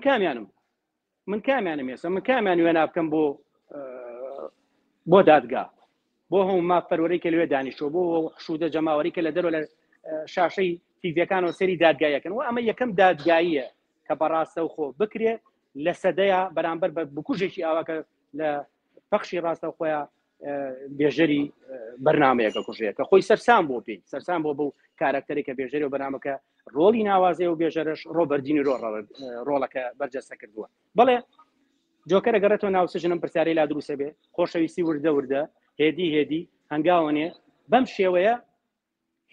Speaker 2: کامیانم ێستا، من کامیان وێنا بکەم بۆ دادگا، بۆ هەموو مافەرۆرەی کە لەوێ دانیشتۆ، بۆ شوودە جەماوەری کە لە دەرەوە لە شاشەی تیڤەکانەوە سەری دادگایەکەن، و ئەمە یەکەم دادگاییە کە بەڕاستە و خۆ بکرێ لە سەدەیە بەرامبەر بە بکوژێکی ئاواکە لە پەخشی ڕاستە خۆیان بێژەری بەرنامەیەکە کوژەیە کە خۆی سەرسام بۆ پێی سەرسام بۆ بەو کارکتەری کە بێژەری و بەنامەکە ڕۆڵی ناوازێ و بێژەرش ڕۆبەردینی ڕۆڵەکە بەرجەستە کردووە. بەڵێ جۆکەرە گەڕێتەوە ناو سژنم پرسیارەی لا دروستە بێ، خۆشەویستی وردە هێدی هەنگاوانێ بەم شێوەیە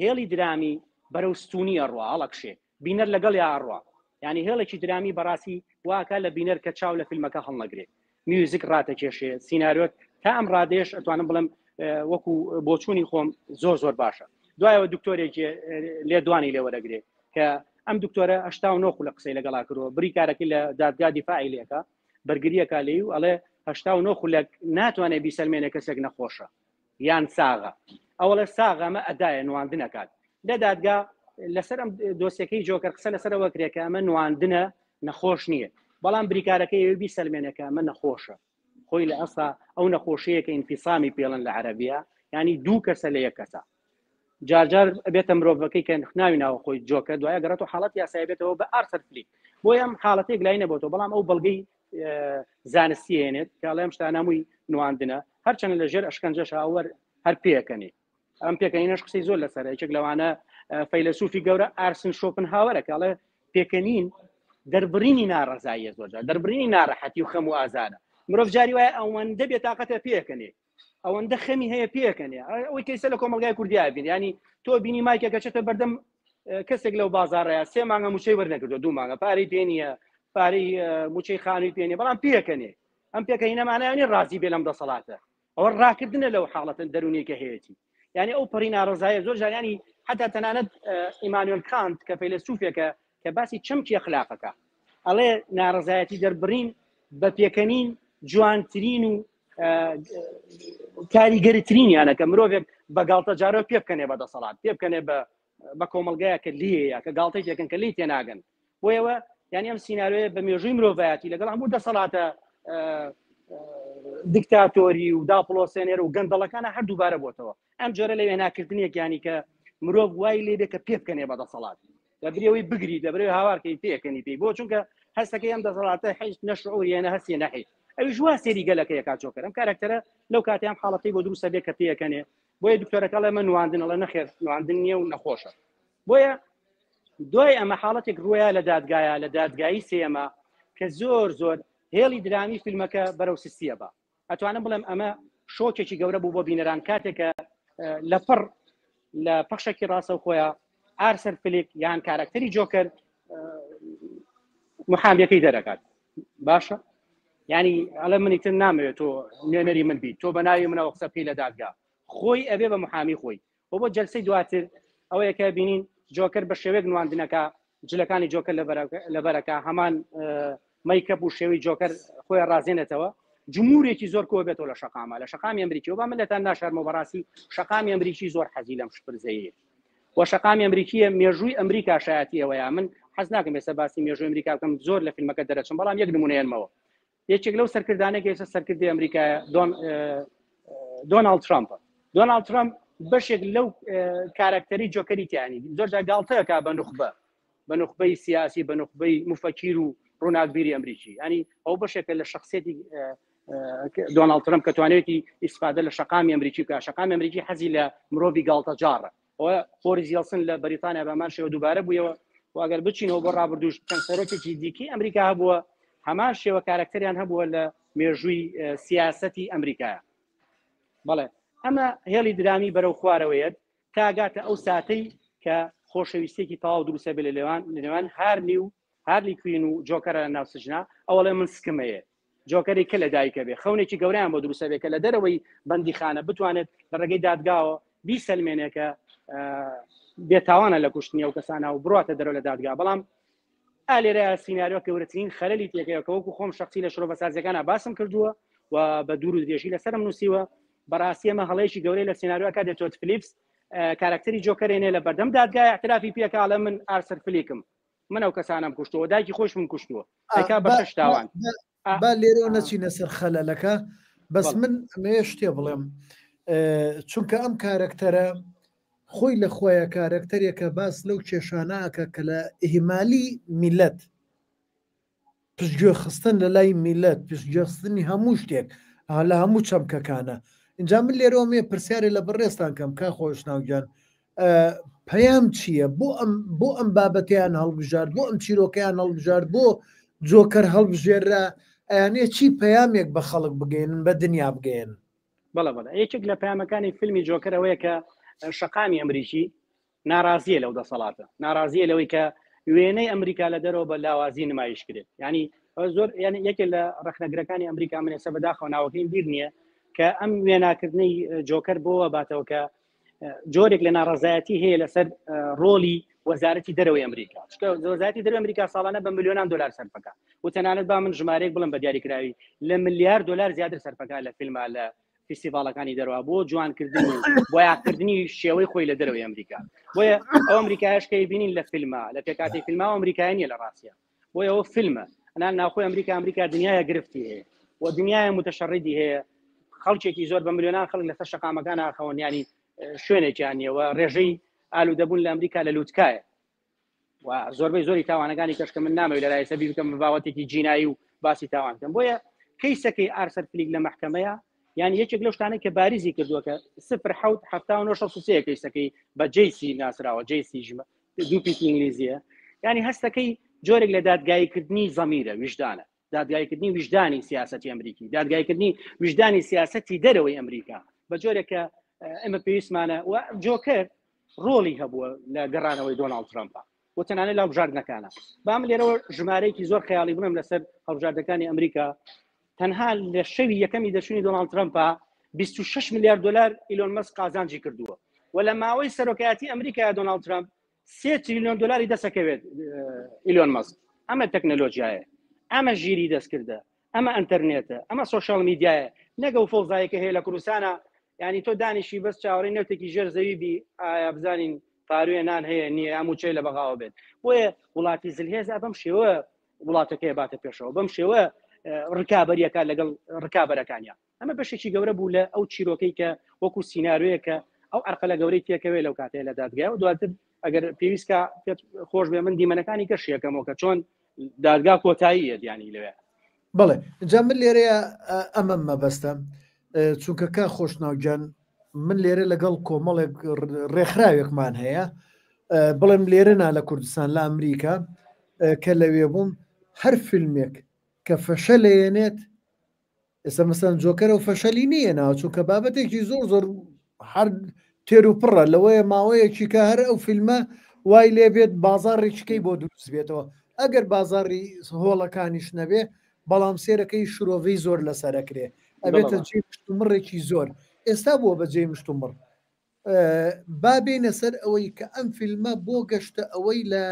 Speaker 2: هێڵی درامی بەرەوستونیە ڕوا هەڵەکشێ، بینەر لەگەڵ یاڕوا، ینی هێڵێکی درامی بەڕاستی واکە لە بینەر کە چاو لە فیلمەکە هەڵنەگرێت، میوزیک ڕاتەکێشێ، سیناریۆت تا ئەم ڕادێش ئەتوانم بڵم وەکو بۆچوونی خۆم زۆر باشە. دوایەوە دکتۆرێکی لێدوانی لێوەرەگرێ کە ئەم دکتۆرە 89 لە قسەی لەگەڵا کردەوە، بریکارەکەی لە دادگا دیفاعی لێکە بەرگریەکە لێی و ئەڵێ 89 خولەک ناتوانێت بیسەلمێنێ کەسێک نەخۆشە یان ساغە، ئەوڵە ساغەمە ئەدایە نواندنەکات لە دادگا لەسەر ئەم دۆسیەکەی جۆکەر قسە لەسەرەوە کرێکە ئەمە نواندنە نەخۆش نییە، بەڵام بریکارەکەی بیسەلمێنەکە ئەمە نەخۆشە، خۆی لە ئەسا ئەو نەخۆشیە کە ئینفیسامی پێڵن لە عەرەبیە، ینی دوو کەسە لە یەک کەسە، جارجار بێتە مرۆڤەکەی کە ناوی ناوە خۆی جۆکە دوایە گەڕێتەوە حاڵەت یاسایی بێتەوە بە ئارسەر فلیک، بۆیە ئەم حاڵەتێک لای نەبێتەوە، بەڵام ئەو بەڵگەی زانستی هێنێت کاڵێم شتانەمووی نواندنە، هەرچەند لە ژێر ئەشکەنجەش ئاوەر هەر پێکەنی، ئەم پێکەنینەش قسەی زۆر لەسەر یەکێک لەوانە فەیلسوفی گەورە ئارسن شۆپنهاوەرە کاڵێ پێکەنین دەربڕینی ناڕەزاییە، زۆرجار دەربڕینی ناڕەحەتی و خەم و ئازارە، مرۆڤ جاری وایە ئەوەندە بێتاقەتە پێکەنێ، ئەوەندە خەمی هەیە پێکەنێ، ئەوەی کەیسە لە کۆمەلگای کوردیا بین، ینی تۆ بینی مایکێکە چێتە بەردەم کەسێک لەو بازاڕەیە 3 مانگە موچەی وەرنەگرتووە، 2 مانگە پارەی پێ نییە، پارەی موچەی خانووی پێ نییە، بەڵام پێکەنێ، ئەم پێکەنینەمانەیانی ڕازی بێ لەم دەسەڵاتە، ئەوە ڕاکردنە لەو حاڵەتن دەرونیەکە هەیەی، ینی ئەو پەڕی ناڕزایە زۆر جاریانی حتا تەنانەت ئیمانوێل کانت کە فەیلسوفێکە کە باسی چەمکی ئەخلاقەکە ئەڵێ ناڕزایەتی دەربڕین بە پێکەنین جوانترین و کاریگەرترینیانە کە مرۆڤێک بە گاڵتە جارۆ پێ بکەنێ بە دەسەڵات پێ بکەنێ بە کۆمەلگایە کە لێیە کە گاڵتەی پێکەن کە لی تێناگەن بۆیەوە یانی ئەم سینناارۆیە بە مێژووی مرۆڤایەتی لەگەڵ هەموو دەسەڵاتە دیکتاتۆری و داپڵۆسێنێر و گەندەڵەکانە هەردووبارە بۆتەوە ئەم جۆرە لە وێناکردنیەکیانی کە مرۆڤ وای لێبێ کە پێ بکەنێ بە دەسەڵات دەبرەوەی بگری دەبرێت هاوارکەی پێکەنی پێی بۆ چونکە هەستەکەی ئەم دەسەڵاتە هیچ نەشعوریانە هەستی نەحی ئەوی ژوا سێری گەلەکەی کاچۆکە ئەم کارکتەرە لەو کاتیان حاڵەتی بۆ دروستە بێ کە پێەکەنێ بۆیە دکتۆرەکە لە من نواندنەڵە نەخێر نواندن نییە و نەخۆشە بۆیە دوای ئەمە حاڵەتێک ڕوویە لە دادگایە لە دادگایی سێمە کە زۆر هێڵی درامی فیلمەکە بەرەو سستیە بە ئەتوانم بڵێم ئەمە شۆکێکی گەورە بوو بۆ بینەران کاتێکە لەپڕ لە پەخشێکی ڕاستە و خۆیان ئارسەر فلیک یان کارکتەری جۆکەر محامیەکەی دەرەکات باشە ینی ئەڵە منیتر نامەوێت تۆ نوێنەری من بیت تۆ بە ناوی منەوە قسە بکەی لە دادگا خۆی ئەبێ بە محامی خۆی بۆ جەلسەی دواتر ئەوەیە کە بینین جۆکەر بە شێوەیەک نواندنەکە جلەکانی جۆکەر لەبەرەکە هەمان مەیکەپ و شێوەی جۆکەر خۆی ڕازێنێتەوە جمهورێکی زۆر کۆ بێتەوە لە شەقامە لە شەقامی ئەمریکی و با من لەتان ناشارمەوە بەڕاستی شەقامی ئەمریکی زۆر حەزی لەم شپرزەیە و شەقامی ئەمریکیە مێژووی ئەمریکا شایەتیەوەیە من حەز ناکەم ێستا باسی مێژووی ئەمریکا بکەم زۆر لە فیلمەکە دەرەچم بەڵام یەک نمونەیەنمەوە یەکێک لەو سەرکردانێک ئێستا سەرکردی ئەمریکایە دۆناڵد ترامپ بەشێک لەو کارکتەری جۆکەری تیانی زۆر جا گاڵتەیەکا بە نوخبەی سیاسی بە نوخبەی مفەکیر و ڕووناکبیری ئەمریکی ینی ئەو بەشێکە لە شخصێتی دۆناڵد ترامپ کە توانێتی ئیسفادە لە شەقامی ئەمریکی بکە شەقامی ئەمریکی حەزی لە مرۆڤی گاڵتە جاڕە ئەوە بۆریس یەلسن لە بەریتانیا بەمان شێوە دووبارە بوویەوە و ئەگەر بچینەوە بۆ ڕابردوش چەند سەرۆکێکی دیکەی ئەمریکا هەبووە هەمان شێوە کارکتەریان هەبووە لە مێژووی سیاسەتی ئەمریکایە بەڵێ ئەمە هێڵی درامی بەرەو خوارەوەیە تاگاتە ئەو ساتەی کە خۆشەویستێکی تەواو دروستە بێ لەوان هارلی کوین و جۆکەرە لە ناو سژنا ئەوڵێ من سکمەیە جۆکەری کە لە دایکە بێ خەونێکی گەوریان بۆ دروستە بێ کە لە دەرەوەی بەندیخانە بتوانێت لە ڕێگەی دادگاوە بیسەلمێنێکە بێتاوانە لە کوشتنی ئەو کەسانە و بڕاتە دەرەوە لە دادگا بەڵام ئالێرە سینناریۆ کەورەترین خەلەلی تێکەوە وەکو خۆم شخصی لە شۆڕە بەسازیەکانە باسم کردووە و بە دوور و درێژی لەسەرم نووسیوە بەڕاستی ئەمە هەڵەیەکی گەورەی لە سینناریۆکە دێتۆت فلیپس کارکتەری جۆکەرێنێ لە بەردەم دادگای اعترافی پێکاڵە من ئارسەر فلیکم من ئەو کەسانم کوشتەوە دایکی خۆش من کوشتووە ئەیکا بە شەش تاوان
Speaker 1: با لێرەوە نەچینە سەر خەلەلەکە بەس من ئەمەیە شتێ بڵێم چونکە ئەم کارکتەرە خۆی لە خۆیە کارکتەرێکە باس لەو کێشانەکە کە لە ئیهمالی میلەت پشتگوێ خستن لە لای میلەت پشتگوێخستنی هەموو شتێک لە هەموو چەمکەکانە اینجا من لێرەوە مێ پرسیارێ لە بەڕێستان کەم کا خۆشناوگیان پەیام چییە بۆ ئەم بابەتیان هەڵبژار بۆ ئەم چیرۆکەیان هەڵبژار بۆ جۆکەر هەڵبژێرا ئەیانێ چی پەیامێک بە خەڵک بگەێنن بە دنیا بگەێن
Speaker 2: بەڵە یەکێک لە پەیامەکانی فیلمی جۆکەرەوەیە کە شەقامی ئەمریکی ناڕازیە لەو دەسەڵاتە ناڕازیە لەوەی کە وێنەی ئەمریکا لە دەرەوە بە لاوازی نمایش کرێت ینی زۆر یعنی یەکێک لە ڕخنەگرەکانی ئەمریکا منێسە بەداخەوە ناوەکەی بیر نییە کە ئەم وێناکردنی جۆکەر بۆەوە باتەوە کە جۆرێک لە ناڕزایەتی هەیە لەسەر ڕۆلی وەزارەتی دەرەوەی ئەمریکا وەزارەتی دەرەوەی ئەمریکا ساڵانە بە ملیۆنان دلار سەرفەکە و تەنانەت با من ژمارەیەک بڵم بە دیاریکراوی لە ملیار دلار زیاتر سەرفەکە لە فیلمە لە فیستیڤاڵەکانی دەرەوە بۆ جوانکردن و بۆ یاکردنی شێوەی خۆی لە دەرەوەی ئەمریکا بۆیە ئەو ئەمریکایشکەی بینین لە فیلمە لە پێکاتی فیلمە ئەمریکاییە لە ڕاستیە بۆیە ئەوە فیلمە ئەنان ناوخۆی ئەمریکا دنیاە گرفتی هەیە و دنیاە متەشەڕیدی هەیە خەڵکێکی زۆر بە ملیۆنان خەڵک لەسەر شەقامەکان ئاخەون ینی شوێنێکیانیەوە ڕێژەی ئالوودەبوون لە ئەمریکا لە لووتکایە و زۆربەی زۆری تاوانەکانی کەشکە من نامەوێت لە لای سەبی بکەم باوەتێکی جینایی و باسی تاوان بکەم بۆیە کەیسەکەی ئارسەر فلیک لە محکەمەیە یعنی یەکێک لەو شتانەی کە باریزی کردووە کە 0.79 کەیسەکەی بە جیسی ناسراوە جیسی دوو پیتی ئینگلیزیە ینی هەستەکەی جۆرێک لە دادگاییکردنی زەمیرە ویژدانە دادگاییکردنی ویژدانی سیاسەتی ئەمریکی دادگاییکردنی ویژدانی سیاسەتی دەرەوەی ئەمریکا بە جۆرێکە ئەمە پێویستمانە و جۆکەر ڕۆڵی هەبووە لە گەڕانەوەی دۆناڵد ترامپ و تەنانەت لە هەڵبژاردنەکانە بام لێرەوە ژمارەیەکی زۆر خەیاڵی بنم لەسەر هەڵبژاردنەکانی ئەمریکا تەنها لە شەوی یەکەمی دەچوونی دۆناڵد ترامپ 26 میلیارد دلار ئیلۆن مەسک قازانجی کردووە و لە ماوەی سەرۆکایەتی ئەمریکا دۆناڵد ترامپ 3 تریلیۆن دلاری دەسەکەوێت ئیلۆن مەسک ئەمە تەکنۆلۆژیایە ئەمە ژیری دەستکردە ئەمە ئەتەرنێتە ئەمە سوۆشال میدیایە نەگە و فۆڵزایەکە هەیە لە کوردستانە ینی تۆ دانیشی بەس چاوەڕی نەوتێکی ژێر زەوی بی ئایا بزانین پاروێ نان هەیە نییە هەموو لە بەغاوە بێت بۆیە وڵاتی زلهێزا بەم شێوە وڵاتەکەی باتە پێشەوە بەم شێوە ڕکابەریەکە لەگەڵ ڕکابەرەکانیان ئەمە بەشێکی گەورە بوو لە ئەو چیرۆکەی کە وەکو سینناروەیەکە ئەو ئەرقە گەورەی تێکەوێت لەو کاتەیە لە دادگای و دواتر ئەگەر پێویستکە خۆش بێ من دیمەنەکانی کەشیەکەمەوە کە چۆن دادگا کۆتاییە دیانی لەوێ
Speaker 1: بڵێ جا من لێرەیە ئەمە مەبەستم چونکە کا خۆشناوگیان من لێرە لەگەڵ کۆمەڵێک ڕێکخراوێکمان هەیە بڵێم لێرەنا لە کوردستان لە ئەمریکا کە لەوێ بووم هەر فیلمێک کە فەشە لێنێت ئێستا مەسەن جۆکەرە و فەشەلی نییە ناو چونکە بابەتێکی زۆر زۆر هەر تێر و پڕە لەوەیە ماوەیەکی کە هەر ئەو فیلمە وای لێبێت بازاڕێکیکەی بۆ دروست بێتەوە ئەگەر بازاری هۆڵەکانیش نەبێ بەڵام سێرەکەی شرۆڤی زۆر لەسەرەکرێ ئەبێتە جێ مشتومڕێکی زۆر ئێستا بووە بە جێ مشتومڕ بابێنە سەر ئەوەی کە ئەم فیلمە بۆ گەشتە ئەوەی لە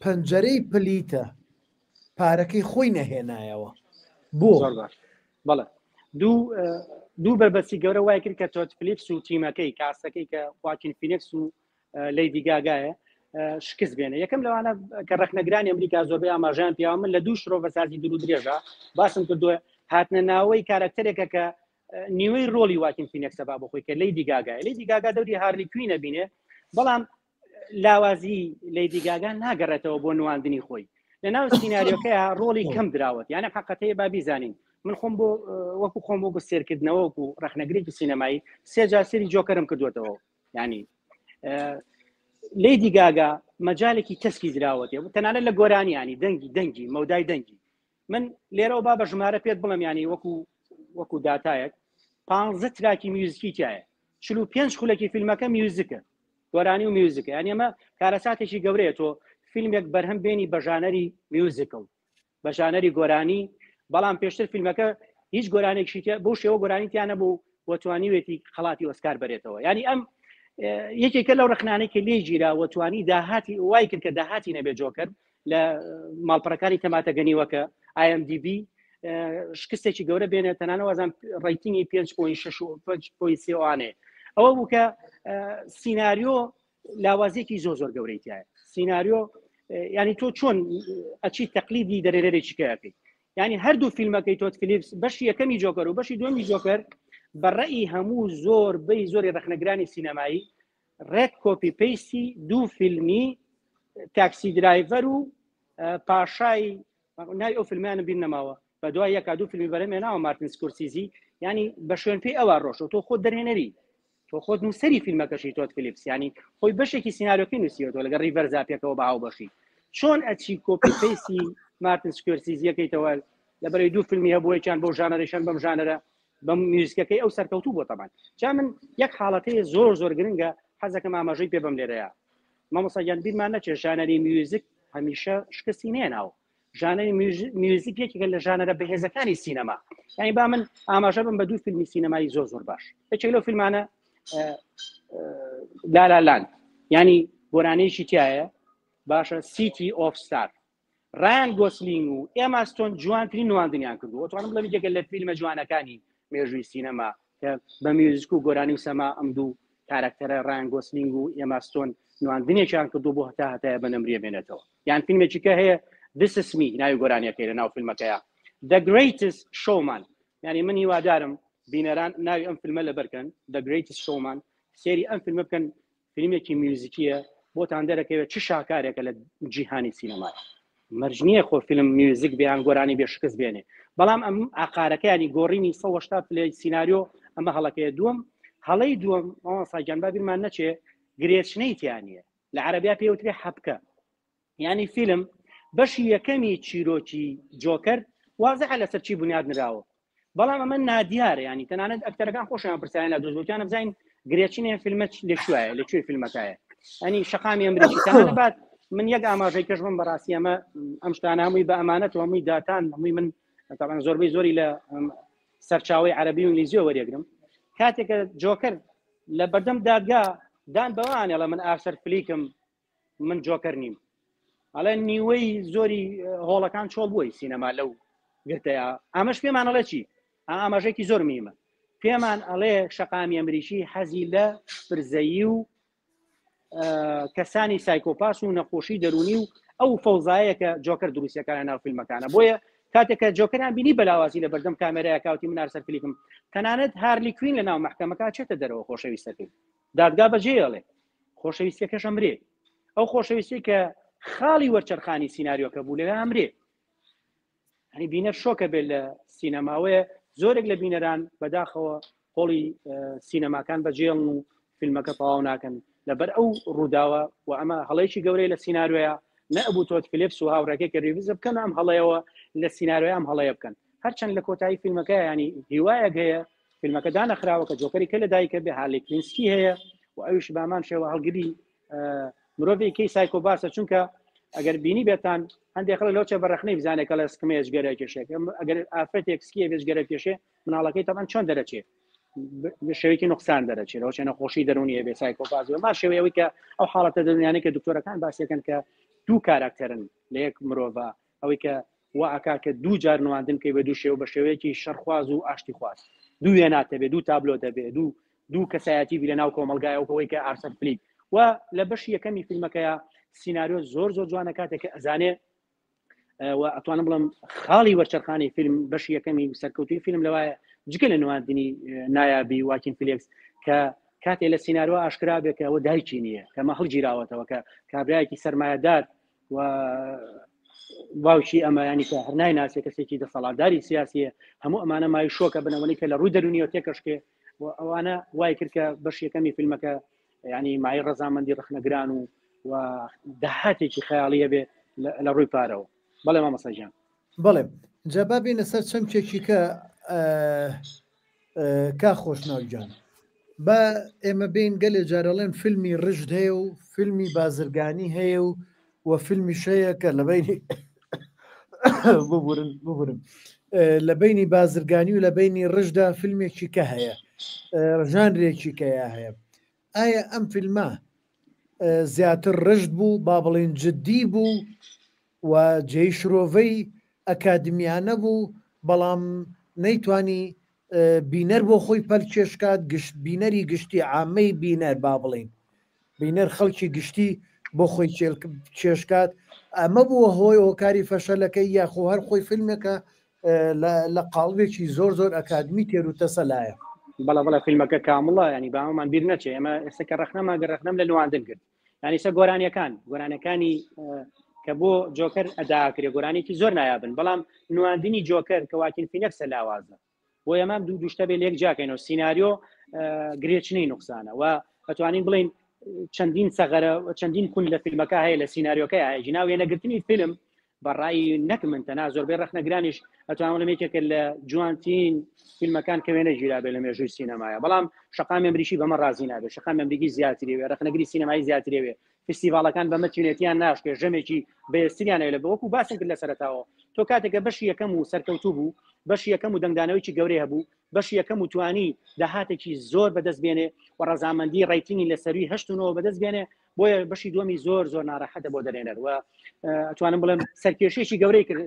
Speaker 1: پەنجەرەی پلیتە پارەکەی خۆی نەهێنایەوە بۆ
Speaker 2: بەڵێ دوو بەربەسی گەورە وای کرد کە تۆت فلیپس و تیمەکەی کاسەکەی کە خواکین فینکس و لیدی گاگایە شکست بێنە یەکەم لەوانە کە ڕخنەگرانی ئەمریکا زۆربەی ئاماژیان پیاوە من لە دوو شرۆڤەسازی دوور و درێژە باسم کردووە هاتنە ناوەی کارکتەرێکە کە نیوەی ڕۆلی واکین فینکسە با بۆ خۆی کە لیدی گاگای لیدی گاگا دەوری هارلی کوینە بینێ بەڵام لاوازی لیدی گاگا ناگەڕێتەوە بۆ نواندنی خۆی لە ناو سینناریۆکەیە ڕۆلی کەم دراوەت یانە حقەتەیە با بیزانین من خۆم بۆ وەکو خۆم بۆ سێرکردنەوە وەکو ڕخنەگرێکی سینەمایی سێجار سێری جۆکەرم کردوێتەوە ینی لیدی گاگا مەجالێکی تەسکی دراوەتێ تەنانەت لە گۆرانیانی دەنگی مەودای دەنگی من لێرەوە با بە ژمارە پێت بڵم ینی وەکو داتایەک 15 تراکی میوزیکی تایە 45 خولەکی فیلمەکە میوزیکە گۆرانی و میوزیکە یعنی ئەمە کارەساتێکی گەورەیە تۆ فیلمێک بەرهەم بێنی بە ژانەری میوزیکل بە ژانەری گۆرانی بەڵام پێشتر فیلمەکە هیچ گۆرانێکشی بۆ شێوە گۆرانی تیانە بوو وەتوانیوێتی خەڵاتی ئۆسکار بەرێتەوە ینی ئەم یەکێکە لەو ڕخنانەی کە لێ گیرا وەتوانی داهاتی وای کرد کە داهاتی نەبێ جۆکەر لە ماڵپەڕەکانی تەماتە گەنیوەکە IMDb شکستێکی گەورە بێنێ تەنانەوە ئەزان ڕیتینگی 5.3 ئەوە بوو کە سینناریۆ لاوازیەکی زۆر گەورەی تایە سینناریۆ ینی تۆ چۆن ئەچی تەقلیدی دەرێرێکیکەکەی ینی هەردوو فیلمەکەی تۆت فلیپس بەشی یەکەمی جۆکەر و بەشی دومی جۆکەر بەڕێی هەموو زۆری ڕخنەگرانی سینەمایی ڕێک کۆپی پەیستی دوو فیلمی تاکسی درایڤەر و پاشای ناوی ئەو فیلمیانە بیر نەماوە بە دوای یەکا دوو فیلمی بەرەمێناوە مارتین سکۆرسیزی ینی بە شوێن پێی ئەوە ڕۆژ و تۆ خۆت دەرهێنەری تۆ خۆت نووسەری فیلمەکەشی تۆت فلیپس ینی خۆی بەشێکی سینناریۆکەی نووسیەوە لەگە ڕیڤەر زاپێکەوە بەهاو بەشی چۆن ئەچی کۆپی پەیستی مارتین سکۆرسیزیەکەیتەوە لەبەرەوەی دوو فیلمی هەبووەیان بۆ ژانەرێشان بەم ژانەرە بەم میوزیکەکەی ئەو سەرکەوتوو بۆ تەمان جا من یەک حاڵەتەیە زۆر گرنگە حەزەکەم ئاماژەی پێ بەم لێرەیە مامۆستا بیرمان نەچێ ژانەری میوزیک هەمیشە شکستی نێناوە ژانەری میوزیک یەکێکە لە ژانەرە بەهێزەکانی سینەما یعنی با من ئاماژە بم بە دوو فیلمی سینەمایی زۆر باش یەکێک لەو فیلمانە لا لاند ینی گۆرانەیەکی تایە باشە سیتی ئۆف ستار ڕایان گۆسلینگ و ئێما ستۆن جوانترین نواندنیان کردو توانم بڵێم یەکێکە لە فیلمە جوانەکانی مێژووی سینەما کە بە میوزیک و گۆرانی و سەما ئەم دوو کارکتەرە ڕایان گۆسلینگ و ئێما ستۆن نواندنێکیان کردو بۆ هەتایە بە نەمرێ بێنێتەوە یان فیلمێکی کە هەیە This is me ناوی گۆرانیەکەی لە ناو فیلمەکەیە The Greatest Showman ینی من هیوادارم بینەران ناوی ئەم فیلمە لەبەرکەن The Greatest Showman سێری ئەم فیلمە بکەن فیلمێکی میوزیکیە بۆتان دەرەکەوێت چ شاکارێکە لە جیهانی سینەمای مەرجنیە خۆ فیلم میوزیک بیان گۆرانی بێ شکست بێنێ بەڵام ئەم ئاقارەکە ینی گۆڕینی 180 پلەی سینناریۆ ئەمە هەڵەکەیە دووەم هەڵەی دووەم ساگیان با بیرمان نەچێ گرێچنەی تیانە لە عەرەبیا پێوترێ حەبکە ینی فیلم بەشی یەکەمی چیرۆکی جۆکەر وازەحە لەسەر چی بنیاد نراوە بەڵام ئەمە نادیارە ینی تەنانەت ئەکتەرەکان خۆشیان پرسیان لە دۆزبوتیان بزانین گرێچینێ فیلمە لەکوێیە لەکوێ فیلمەکەیە ئەنی شەقامی ئەمریکی تەنانەت من یەک ئاماژەی کەش بم بەڕاستی ئەم شتانە هەمووی بە ئەمانەت و هەمووی داتان هەمووی من تاوان زۆری لە سەرچاوی عەرەبی و ئینگلیزیەوە وەرێگرم کاتێکە جۆکەر لە بەردەم دادگا دان بەوانێڵە من ئافسەر فلیکم من جۆکەر نیم ئەڵێ نیوەی زۆری هۆڵەکان چۆڵ بووی سینەما لەو گرتەیە. ئەمەش پێمانەڵێ چی؟ ئاماژێکی زۆر میمە. پێمان ئەڵێ شەقامی ئەمریکی حەزی لە فرزەیی و کەسانی سایکۆپاس و نەخۆشی دەرونی و ئەو فەوزایە کە جۆکر دروستیەکانە ناو فیلمەکانە. بۆیە کاتێکە جۆکەریان بینی بەلاوازی لە بەردەم کامێرەیە کاوتی من ئارسەر کلیکم تەنانەت هارلی کوین لە ناو مەحکەمەکە چێتە دەرەوە خۆشەویستەکەی دادگا بەجێڵێ خۆشەویستیەکەش ئەمرێ ئەو خۆشەویستی کە خاڵی وەرچەرخانی سیناریۆکە بوو لەوێ ئەمرێ. هەنی بینەر شۆکە بێت لە سینەماوەیە زۆرێک لە بینەران بەداخەوە قۆڵی سینەماکان بەجێڵن و فیلمەکە تەواو ناکەن لەبەر ئەو ڕووداوە و ئەمە هەڵەیەکی گەورەی لە سیناریۆیە نەبوو تۆت فلیپس و هاوڕێکێک کە ریڤیزە بکەن ئەم هەڵەیەوە لە سیناریۆی ئەم هەڵەیە بکەن هەرچەند لە کۆتایی فیلمەکە ینی هیوایەک هەیە فیلمەکە دانەخراوە کە جۆکەری کە لە دایکە بێ هارلی کوینسکی هەیە و ئەویش بامان شێوە هەڵگری مرۆڤێکی سایکۆباسە چونکە ئەگەر بینی بێتان هەندێک خەڵک لەوچە بەرەخنەی بزانێت کە لە سکمە ێژگەرە کێشێک ئەگەر ئافرەتێک سکیە ێژگەرە کێشێ مناڵەکەی تەمان چۆن دەرەچێت شێوەیەکی نقصان دەرەچێت ئەو چێنە خۆشی دەرونیە بێ سایکۆپازی ما شێوەیەوەی کە ئەو حاڵەتە دەرونیانەی کە دکتۆرەکان باسیەکەن کە دوو کاراکتەرن لە یەک مرۆڤ ئەوەی کە وا ئەکا کە دوو جار نواندن کەی بە دوو شێوە بە شێوەیەکی شەرخواز و ئاشتی خواست دوو وێناتە بێ دوو تابلۆ دەبێ دوو کەسایەتی بی لە ناو کۆمەلگایەوەی کە ئارسەر فلیپ و لە بەشی یەکەمی فیلمەکەیە سیناریۆ زۆر جوانە کاتێک ئەزانێ و ئەتوانم بڵم خاڵی وەرچەرخانی فیلم بەشی یەکەمی سەرکەوتوی فیلم لەوایە جگە لە نواندنی نایابی واکین فلیکس کە کاتێ لە سیناریۆ ئاشکرا بێت کە ئەوە دایکی نییە کەمە هەڵگیراوەتەوە کە کابرایەکی سەرمایەدار و باوکی ئەمەیانی کە هەرنای ناسێ کەسێکی دەسەڵاتداری سیاسیە هەموو ئەمانە مای شۆکە بنەوەی کە لە ڕووی دەرونیەوە تێکەشکێ ئەوانە وای کرد کە بەش یەکەمی فیلمەکە ینی مای ڕەزامەندی ڕخنەگران و داهاتێکی خەیاڵیە بێ لە ڕووی پارەوە. بەڵێ مامەسەجان
Speaker 1: بەڵێ جەبا بینە سەر چەمچێکی کە کا خۆشناوجان بە ئێمە بین گەلێ جارەڵێن فیلمی ڕژد هەیە و فیلمی بازرگانی هەیە و فیلمی شەیە کە لە بینی ببورن لە بینی بازرگانی و لە بینی ڕژدا فیلمێکی کە هەیە ژانرێکی کەیا هەیە. ئایا ئەم فیلمە زیاتر ڕژد بوو با بڵێن جددی بوو و جێی شرۆڤەی ئەکادمیانە بوو بەڵام نەیتوانی بینەر بۆ خۆی پەرچێشکات گشت بینەری گشتی عامەی بینەر با بڵین بینەر خەڵکی گشتی بۆ خۆی چێشکات ئەمە بووە هۆی هۆکاری فەشەلەکەی یاخۆ هەر خۆی فیلمێکە لە قاڵبێکی زۆر ئەکادمی تێر و تەسەلایە.
Speaker 2: بەڵە فیلمەکە کامڵە ینی بامان بیر نەچێ ئەمە ئێستا کە ڕخنەماگە ڕخنەم لە نواندن کرد ینی سە گۆرانەکانی کە بۆ جۆکەر ئەداکرێ گۆرانێکی زۆر نایابن بەڵام نواندنی جۆکەر کە واکین فینەکسە لاوازە بۆ ئەمام دوو دوشتە بێ لێک جاکەینەوە سیناریۆ گرێچنەی نوقسانە و ئەتوانین بڵین چەندین سەغەرە چەندین کون لە فیلمەکە هەیە لە سیناریۆکە هەیە ناو وێنەگرتنی فیلم بەڕای نەک من تەنا زۆربەی ڕخنەگرانیش ئەتوانم لەمێکێکە لە جوانترین فیلمەکان کە وێنە ژیرابێ لە مێژووی سینەمایە بەڵام شەقامی ئەمریکی بەمە ڕازی نابێت شەقامی ئەمریکی زیاتریوێ ڕخنەگری سینەمایی زیاترێوێ فستیڤالەکان بەمە تونێتیان ناشکێ ژەمێکی بەێستریانە لە بەوەکو باسن کرد لە سەرەتاوە تۆ کاتێکە بەشی یەکەم و سەرکەوتوو بوو بەشی یەکەم و دەنگدانەوەیکی گەورەی هەبوو بەشی یەکەم و توانی داهاتێکی زۆر بەدەست بێنێ و ڕەزامەندی ڕایتینی لە سەروی هەشتونەوە بەدەست بێنێ بۆیە بەشی دووەمی زۆر ناڕەحەتە بۆ دەرێنەر و ئەتوانم بڵێم سەرکێشێکی گەورەی کرد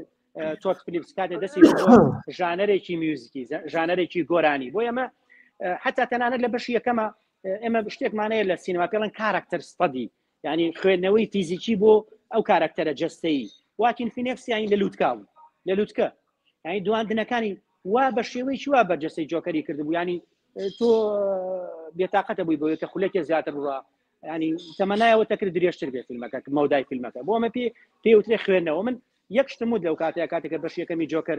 Speaker 2: تۆت فلیپس کاتێ دەستی ژانەرێکی میوزیکی ژانەرێکی گۆرانی بۆ ئەمە حتا تەنانەت لە بەشی یەکەمە ئێمە شتێکمانەیە لە سینەما پێڵەن کاراکتەر ستەدی ینی خوێندنەوەی فیزیکی بۆ ئەو کاراکتەرە جەستەیی واکین فینێکس یانی لە لووتکە ینی دواندنەکانی وا بە شێوەیەکی وا بەرجەستەی جۆکەری کردبوو ینی تۆ بێتاقەتە بووی بۆ کە خولێکی زیاتر ڕوا ینی تەمەنایەوە تەکرد درێژتر بێت فیلمەکە مەودای فیلمەکە بۆ ئەمە پێوترێ خوێندنەوە من یەک شتمود لەو کاتێکە بەش یەکەمی جۆکەر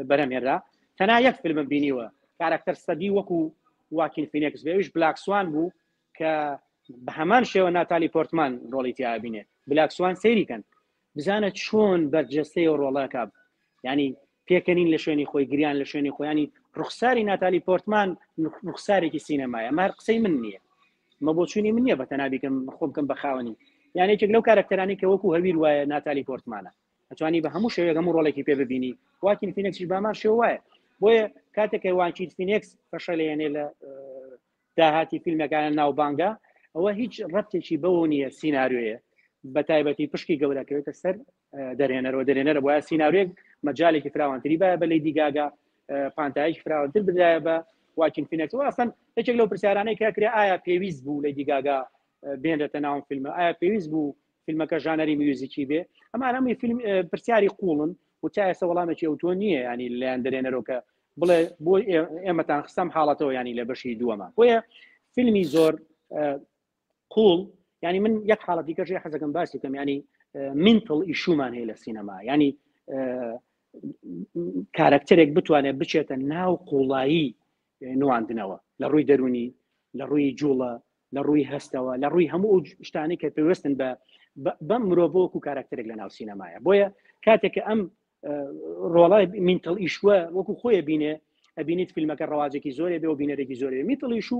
Speaker 2: بەرەمێرا تەنها یەک فیلمم بینیوە کاراکتەر ستەدی وەکو واکین فینێکس بێویش بلاک سوان بوو کە بە هەمان شێوە ناتالی پۆرتمان ڕۆڵی تیابینێ بلاک سوان سەیریکەن بزانە چۆن بەرجەستەی و ڕۆڵەکە ینی پێکەنین لە شوێنی خۆی گریان لە شوێنی خۆیانی ڕوخساری ناتالی پۆرتمان ڕوخسارێکی سینەمایە مار قسەی من نییە مە بۆچوونی من نییە بە تەنابیکەم خۆ بکەم بەخاوەنی یانێکێک لەو کارکتەرانی کە وەکو هەویر وایە ناتالی پۆرتمانە ئەتوانی بە هەموو شێوەیە هەموو ڕۆڵێکی پێ ببینی واکین فینێکسیش بامان شێوە وایە بۆیە کاتێکە واکین فینێکس فەشەلێنێ لە داهاتی فیلمەکانە ناوبانگە ئەوە هیچ ڕەبتێکی بەوە نییە سیناریۆیە بە تایبەتی پشکی گەورەکەوێتە سەر دەرێنەرەوە بۆە سیناورێک مەجالێکی فراوانتری بە لەیدی گاگا پانتایش فراوانتر بدایە بە واکین فینکس ئەسان یەکێک لەو پرسیارانەی کە کرێ ئایا پێویست بوو لەیدی گاگا بێنرێتە ناو فیلمە ئایا پێویست بوو فیلمەکە ژانەری میوزیکی بێ ئەمان هەمووی فیلم پرسیاری قوڵن و تا ئێستا وەڵامێکی ئەوتۆ نییە ینی لایەن دەرێنەرەوە کە بڵێ بۆ ئێمەتان خستەم حاڵەتەوە ینی لە بەشی دووەمە بۆیە فیلمی زۆر قوڵ ینی من یەک حاڵەتی کەژێ حەزەکەم باسی کەم ینی منتڵ ئیشومان هەیە لە سینەما ینی کارکتەرێک بتوانێت بچێتە ناو قوڵایی نواندنەوە لە ڕووی دەرونی لە ڕووی جوڵە لە ڕووی هەستەوە لە ڕووی هەموو شتانی کە پێوەستن بە مرۆڤۆک و کارکتەرێک لە ناو سینەمایە بۆیە کاتێک ئەم ڕۆڵای منتڵ ئیشوە وەکو خۆی بینێ ئەبینیت فیلمەکە ڕەواجێکی زۆرێ بێ و بینەرێکی زۆرێ منتڵ ئیشو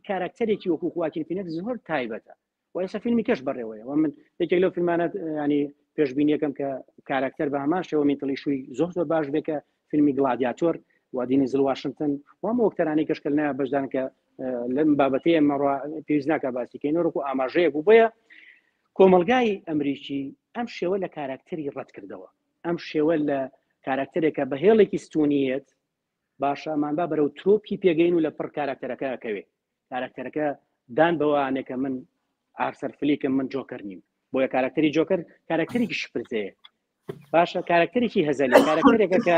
Speaker 2: کارکتەرێکی وەکو خواکین فینکس زۆر تایبەتە و ئێستا فیلمی کەش بەڕێوەیە و من یەکێک لەو فیلمانە ینی پێشبینیەکەم کە کارکتەر بە هەمان شێوە منتڵ ئیشوی زۆر باش بێ کە فیلمی گڵادیاتۆر و دینیزل واشنگتن و هەموو وەکتەرانی کەشکەل نایە بەشدان کە لەم بابەتەیە ئەمەڕوا پێویست ناکە باسیکەین وەکو ئاماژەیە بوو بۆیە کۆمەلگای ئەمریکی ئەم شێوە لە کارکتەری ڕەت کردەوە ئەم شێوە لە کارکتەرێکە بە هێڵێکی ستونیت باشە ئەمان با بەرەو ترۆپی پێگەین و لە پڕ کارکتەرەکە ئەکەوێ کارکتەرەکە دان بەوانێکە من ئارسەر فلیکم من جۆکەر نیم بۆیە کارکتەری جۆکەر کارکتەرێکی شپرزەیە باشە کارکتەرێکی هەزەلی کارکتەرێکە کە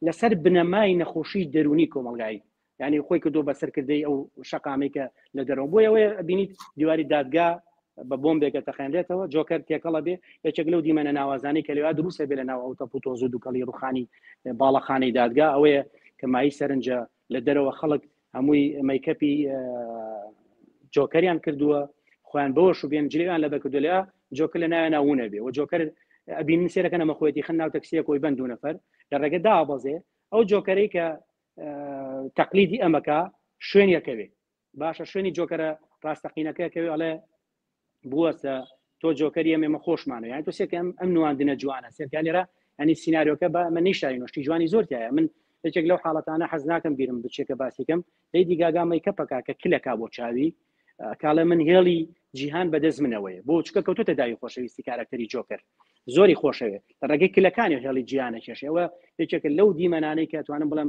Speaker 2: لەسەر بنەمای نەخۆشی دەرونی کۆمەلگایی ینی خۆی کردو بەسەرکردەی ئەو شەقامی کە لە دەرەوە بۆیە ئەوەیە بینیت دیواری دادگا بە بۆمبێکە تەخێنرێتەوە جۆکەر تێکەڵە بێ یەکێک لەو دیمەنە ناوازانی کە لەوا دروستە بێ لە ناو ئەو تەپوتۆز و دووکەڵی ڕوخانی باڵەخانەی دادگا ئەوەیە کە مایی سەرنجە لە دەرەوە خەڵک هەمووی مەیکەپی جۆکەریان کردووە خۆیان بەوە شوبێن جلیان لە بەکردولیا جۆکە لە ناوێ ناوونە بێ و جۆکەر ئەبین سێرەکە نەمەخۆیەتی خن ناو تەکسیە کۆی بەند 2 نەفەر لە ڕێگە دابەزێ ئەو جۆکەرەی کە تەقلیدی ئەمەکە شوێنیەکەوێ باشە شوێنی جۆکەرە ڕاستەقینەکەکەوێ ئەڵێ بووەسە تۆ جۆکەری ئەمێمە خۆشمانە یانی تۆ سێکە ئەم نواندنە جوانە سێکان لێرە ینی سیناریۆکە بە من نیشتای نوشتی جوانی زۆرتایە من یەکێک لەو حاڵەتانە حەز ناکەم بیرم بچێکە باسیکەم لەیدی گاگا مەیکەپەکە کە کلەکا بۆ چاوی کاڵە من هێڵی جیهان بەدەست منەوەیە بۆ چکە کەوتوتە داوی خۆشەویستی کارکتەری جۆکەر زۆری خۆشەوێ لە ڕێگەی کلەکانی هێڵی جیهانە کێشەوە یەکێکە لەو دیمەنانەی کە توانم بڵم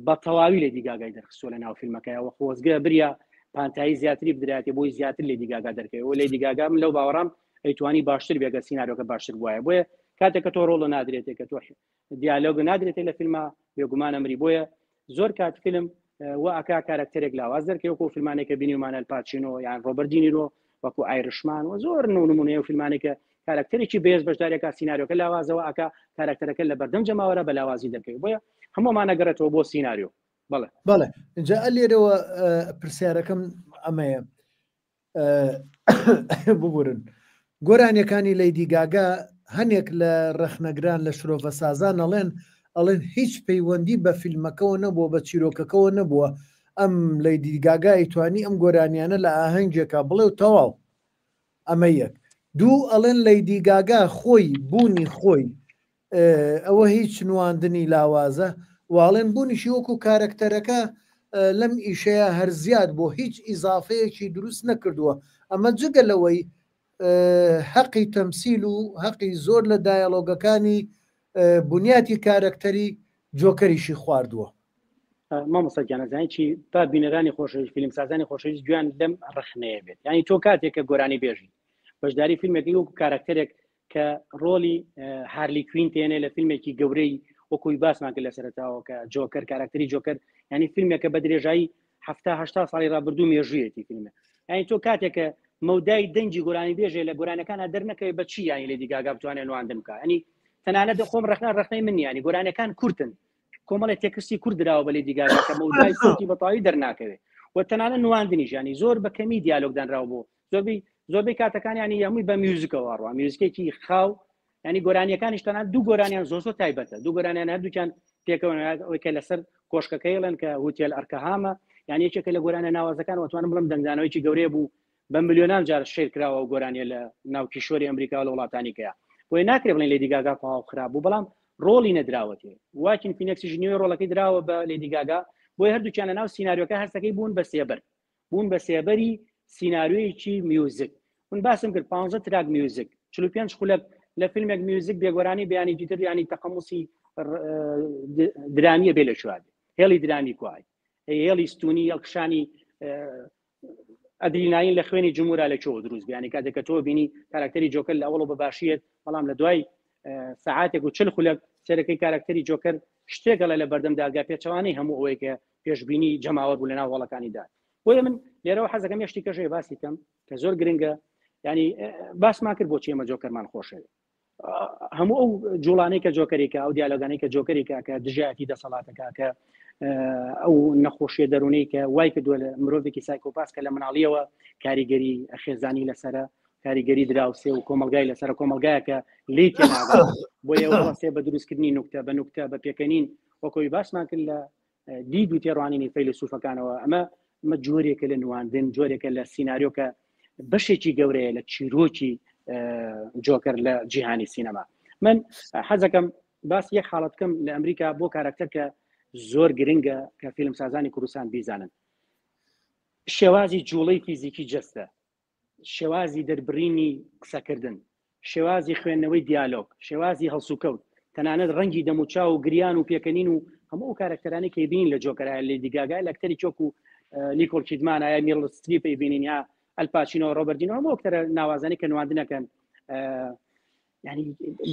Speaker 2: بە تەواوی لێدی گاگای دەرخستووە لە ناو فیلمەکەیەوە خۆزگە بریا پانتایی زیاتری بدرێتێ بۆی زیاتر لێدی گاگا دەرکەوە لێدی گاگا من لەو باوەڕام ئەیتوانی باشتر بێگە سیناریۆکە باشتر بواە بۆیە کاتێک کە تۆ ڕۆڵە نادرێتێت کە تۆ دیالۆگ نادرێتێت لە فیلمە بێگومان ئەمری بۆیە زۆر کات فیلم و ئاکا کارکتەرێک لاواز دەرکەوە وەکو فیلمانێکە بینیمانە پاچینۆ یان ڕۆبەردینیرۆ وەکو ئایرشمان و زۆر نمونەیە و فیلمانێکە کارکتەرێکی بێز بەشدارێکە سیناریۆکە لاوازەوە ئاکا کارکتەرەکە لە بەردەم جەماوەرە بە لاوازی دەکەوێت بۆیە هەموومانە گەڕێتەوە بۆ سیناریۆ
Speaker 1: بەڵێ اینجا ئەلێرەوە پرسیارەکەم ئەمەیە ببورن گۆرانیەکانی لەیدی گاگا هەنێک لە ڕەخنەگران لە شرۆڤە سازان ئەڵێن هیچ پەیوەندی بە فیلمەکەەوە نەبووە بە چیرۆکەکەەوە نەبووە ئەم لەیدی گاگای توانی ئەم گۆرانیانە لە ئاهەنگێکا بڵێ و تەواو ئەمە یەک دوو ئەڵێن لەیدی گاگا خۆی بوونی خۆی ئەوە هیچ نواندنی لاوازە واڵێن بوونیشی وەکو کارکتەرەکە لەم ئیشەیە هەر زیاد بۆ هیچ ئیزافەیەکی دروست نەکردووە ئەمە جگە لەوەی حەقی تەمسیل و حەقی زۆر لە دایەلۆگەکانی بنیاتی کارکتەری جۆکەریشی خواردووە
Speaker 2: مامۆستاگیانەزانی چی تا بینەرانی خۆشەویست فیلمسازانی خۆشەویست گویان لەم ڕەخنەیە بێت ینی تۆ کاتێککە گۆرانی بێژی بەشداری فیلمێکی وەکو کارکتەرێک کە ڕۆلی هارلی کوین تێنێ لە فیلمێکی گەورەی وەکوی باسمان کرد لە سەرەتاوە کە جۆکەر کارکتەری جۆکەر ینی فیلمێکە بە درێژایی 70 ساڵی ڕابردوو مێژوویەتی فیلمە ینی تۆ کاتێکە مەودای دەنجی گۆرانی بێژێ لە گۆرانەکانە دەرنەکەی بە چی ینی لێدی گاگا بتوانێت نواندن بکە ینی تەنانەت خۆم ڕەخنەی من ینی گۆرانەکان کورتن کۆمەڵی تێکستی کوردراوە بە لێدی گاگا کە مەودای سوتی بەتەواوی دەرناکەوێت و تەنانە نواندنیش ینی زۆر بە کەمی دیالۆگدانراوە بۆ زۆربەی کاتەکان ینی هەمووی بە میوزیکەوە ڕوا میوزیکێکی خاو ینی گۆرانیەکانیش تەنان دوو گۆرانیان زۆر تایبەتە دوو گۆرانیان هەردووکیان پێکەوەکە لەسەر کۆشکەکەیڵن کە هوتێل ئەرکەهامە یان یەکێکە لە گۆرانە ناوازەکان وتوانم بڵم دەنگدانەوەیکی گەورەیە بوو بە ملیۆنان جار شێر کراوە و گۆرانیە لە ناو کیشۆری ئەمریکا لە وڵاتانیکەیە بۆی ناکرێ بڵێن لێدی گاگا تەواو خراپ بوو بەڵام ڕۆڵی نەدراوەتێ واکین فینکسی ژنیۆی ڕۆڵەکەی دراوە بە لێدی گاگا بۆی هەردووکیان لە ناو سیناریۆکە هەستەکەی بوون بە سێبەر بوون بە سێبەری سیناریۆیەکی میوزیک من باسم کرد 15 تراک میوزیک 45 خولک لە فیلمێک میوزیک بێگۆرانی بیانی دیتر ینی تەقەموسی درامیە بێ لە شواد هێڵی درامی کوای هێڵی ستونی هێڵکشانی ئەدریناین لە خوێنی جمهورە لە چۆ دروست بیانی کاتێککە تۆ بینی کاراکتەری جۆکر لە ئەوڵ بەباشیت بەڵام لە دوای ساعاتێک و 40 خولک سەرەکەی کاراکتەری جۆکر شتێکە لە بەردەم داگا پێچەوانەی هەموو ئەوەی کە پێشبینی جەماوە بوو لە ناو وڵەکانی دا بۆیە من لێرەوە حەزەکەم یەشتی کەژێ باسی کەم کە زۆر گرنگە ینی باسمان کرد بۆچی ئەمە جۆکەرمان خۆشەوێ هەموو ئەو جوڵانەی کە جۆکەریکە ئەو دیالۆگانەی کە جۆکەریکە کە دژایەتی دەسەڵاتەکە کە ئەو نەخۆشیە دەرونەی کە وای کردووە لە مرۆڤێکی سایکۆپاس کە لە مناڵیەوە کاریگەری خێزانی لەسرە کاریگەری دراوسێ و کۆمەلگای لەسەر کۆمەلگایەکە لی تێناگات بۆیە وەسێ بە دروستکردنی نوکتە بە نوکتە بە پێکەنین وەکۆی باسمان کرد لە دید و تێڕوانینی فەیلسوفەکانەوە ئەمە جۆرێکە لە نواندن جۆرێکە لە سیناریۆکە بەشێکی گەورەیە لە چیرۆکی جۆکەر لە جیهانی سینەما من حەزەکەم باس یەک حاڵەتکەم لە ئەمریکا بۆ کارکتەر کە زۆر گرنگە کە فیلم سازانی کوردستان بیزانن شێوازی جوڵەی فیزیکی جەستە شێوازی دەربڕینی قسەکردن شێوازی خوێندنەوەی دیالۆگ شێوازی هەڵسوکەوت تەنانەت ڕەنگی دەموچا و گریان و پێکەنین و هەموو کارکتەرانی کە بین لە جۆکەرای لێ دیگاگای لە ئەکتەری چۆک و نیکۆل کیدمان یا میرل ستریپ بینین یا ئەلپاچینۆ ڕۆبەردینۆ هەموو ئەکتەرە ناوازانی کە نواندنەکەن ینی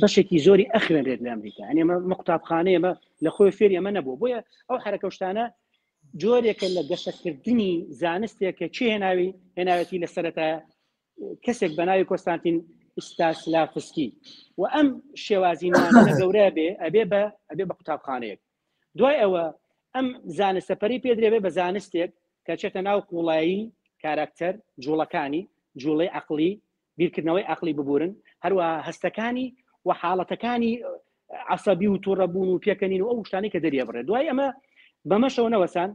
Speaker 2: بەشێکی زۆری ئەخوێنرێت لە ئەمریکا ینی ئەمە قوتابخانەیە ئەمە لە خۆی فێری ئەمە نەبوو بۆیە ئەو حرەکەشتانە جۆرێکە لە گەشەکردنی زانستێکە چی هێناوێتی لە سەرەتا کەسێک بە ناوی کۆستانتین ئستاسلافسکی و ئەم شێوازی نوانە گەورە بێ ئەبێ بە قوتابخانەیەک دوای ئەوە ئەم زانستەپەری پێدرێبێ بە زانستێک کە چێتە ناو قوڵایی کاراکتەر جوڵەکانی جوڵەی عەقلی بیرکردنەوەی عەقلی ببورن هەروە هەستەکانی و حاڵەتەکانی عەسەبی و تووڕەبوون و پێکەنین و ئەو شتانی کە دەریە بڕێ دوای ئەمە بەمەشەوە نەوەسان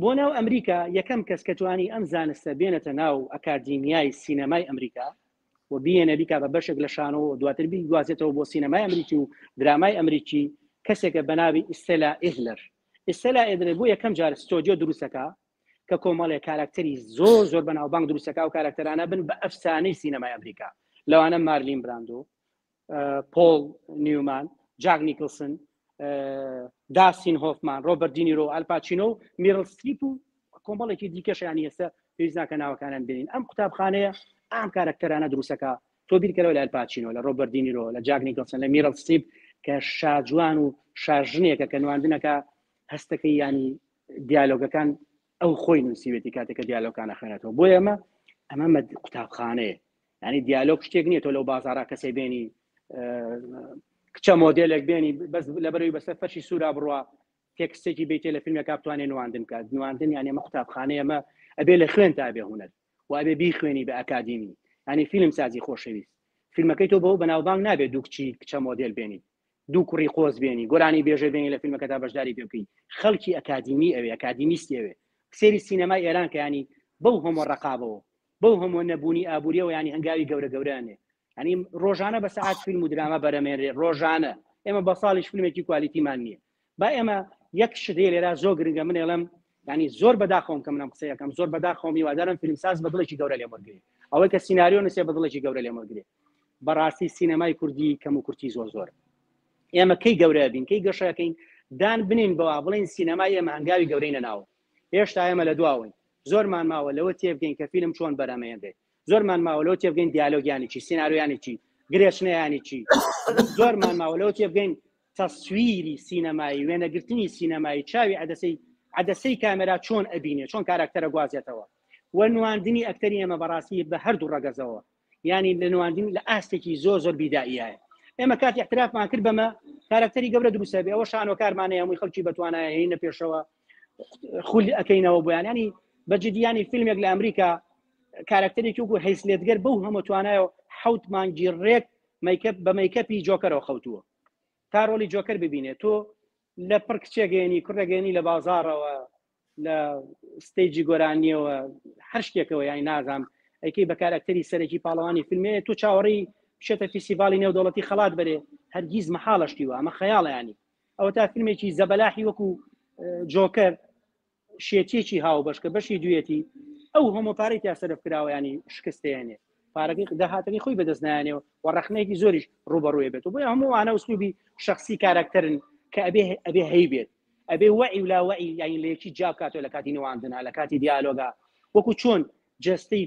Speaker 2: بۆ ناو ئەمریکا یەکەم کەس کە توانی ئەم زانستە بێنێتە ناو ئەکادیمیای سینەمای ئەمریکا و بێنە بیکا بە بەشێک لە شانەوە دواتر بیگوازێتەوە بۆ سینەمای ئەمریکی و درامای ئەمریکی کەسێکە بە ناوی ئیستێلا ئیدلەر ئیستێلا ئیدلەر بۆ یەکەم جار ستۆدیۆ دروستەکە کە کۆمەڵێ کاراکتەری زۆر بەناوبانگ دروستەکە و کاراکتەرانە بن بە ئەفسانەی سینەمای ئەمریکا لەوانە مارلین براندۆ پۆل نیومان جاک نیکلسن داستین هۆفمان ڕۆبەرت دینیرۆ ئالپاچینۆ و میرل ستریپ و کۆمەڵێکی دیکەشیانی ئێستا پێویست ناکە ناوەکانیان بینین ئەم قوتابخانەیە ئەم کاراکتەرانە دروستەکە تۆ بیرکەرەوە لە ئالپاچینۆ لە ڕۆبەرت دینیرۆ لە جاک نیکلسن لە میرل ستریپ کە شاجوان و شاژنێکە کە نواندنەکە هەستەکەی ینی دیالۆگەکان ئەو خۆی نووسیوێتی کاتێککە دیالۆگەکانە خوێنێتەوە بۆیە ئەمە قوتابخانەیە ینی دیالۆگ شتێک نییە تۆ لەو بازارا کەسێ بێنی کچە مۆدێلێک بێنی بەس لەبەرەوەی بەسەر فەرشی سوورا بڕوە تێکستێکی بیتێ لە فیلمێکا بتوانێت نواندن کات نواندن یانی ئەمە قوتابخانەیە ئەمە ئەبێ لە خوێن تا بێ هونەر و ئەبێ بیخوێنی بە ئەکادیمی ینی فیلم سازی خۆشەویست فیلمەکەی تۆ بەو بەناوبانگ نابێت دوو کچی کچە مۆدێل بێنی دوو کوڕی قۆز بێنی گۆرانی بێژە بێنی لە فیلمەکە تا بەشداری پێ بکەی خەڵکی ئەکادیمی ئەوێ ئەکادیمیستی ئەوێ سێری سینەمای ئێران کە ینی بەو هەموو ڕقابەوە بەو هەموو نەبوونی ئابوووریەوە ینی هەنگاوی گەورەیانێ ینی ڕۆژانە بە سەعات فیلم و درامە بەرەمێنرێ ڕۆژانە ئێمە بە ساڵیش فیلمێکی کوالیتیمان نییە با ئێمە یەک شتێ لێرا زۆر گرنگە من ئێڵم ینی زۆر بەداخۆم کە منم قسەیەکەم زۆر بەداخۆم هیوادارم فیلمساز بە دڵێکی گەورە لێ وەرگێ ئەوەی کە سیناریۆ نووسێ بە دڵێکی گەورە لێ وەرگێ بەڕاستی سینەمای کوردی کەم و کورتی زۆر ئێمە کەی گەورە بین کەی گەشەکەین دان بنین بەوە بڵین سینەمای ئێمە هەنگاوی گەورەی نەناوە هێشتا ئێمە لە دواوین زۆرمان ماوە لەوە تێبگەین کە فیلم چۆن بەرەمێنرێ زۆرمان ماوە لەوە تێبگەین دیالۆگیانی چی سیناریۆیانی چی گرێشنەیانی چی زۆرمان ماوە لەوە تێبگەین تەسویری سینەمایی وێنەگرتنی سینەمایی چاوی عەدەسەی کامێرا چۆن ئەبینێ چۆن کاراکتەرە گوازێتەوە و نواندنی ئەکتەری ئێمە بەڕاستی بە هەردوو ڕەگەزەوە ینی لە نواندن لە ئاستێکی زۆر بیدائیایە ئێمە کاتی احترافمان کرد بەمە کاراکتەری گەورە دروستە بێ ئەوە شانۆکارمانەیە هەمووی خەڵکی بەتوانایە هێنە پێشەوە خولی ئەەکەینەوە بۆیان ینی بەجددیانی فیلمێک لە ئەمریکا کاراکتەرێکی وەکو هەیسلێتگەر بەو هەموو توانایەوە 7 مانگی ڕێک بە مەیکەپی جۆکەرەوە خەوتووە تا ڕۆلی جۆکەر ببینێت تۆ لە پڕ کچێگەێنی کوڕێگەێنی لە بازارەوە لە ستێجی گۆرانیەوە هەر شتێکەوە یانی نازام ئەیکەی بە کاراکتەری سەرەکی پاڵەوانی فیلمەیە تۆ چاوەڕی بشێتە فیستیڤاڵی نێودەوڵەتی خەڵات بەرێ هەرگیز مەحاڵەشتیوە ئەمە خەیاڵە ینی ئەوە تا فیلمێکی زەبەلاحی وەکو جۆکەر شێتێکی هاو بەشکە بەشی دوێتی ئەو هەموو پارەی تا سەرف کراوە ینی شکستێنێ پارەکەی داهاتنی خۆی بەدەست نایانێەوە و ڕخنەیەکی زۆریش ڕوبەڕوێ بێت و بۆ هەمووانە ئوسلوبی شخصی کاراکتەرن کە ئەبێ هەی بێت ئەبێ وعی ولا وعی یعنی لە یەکی جا بکاتەوە لە کاتی نێواندنا لە کاتی دیالۆگا وەکو چۆن جەستەی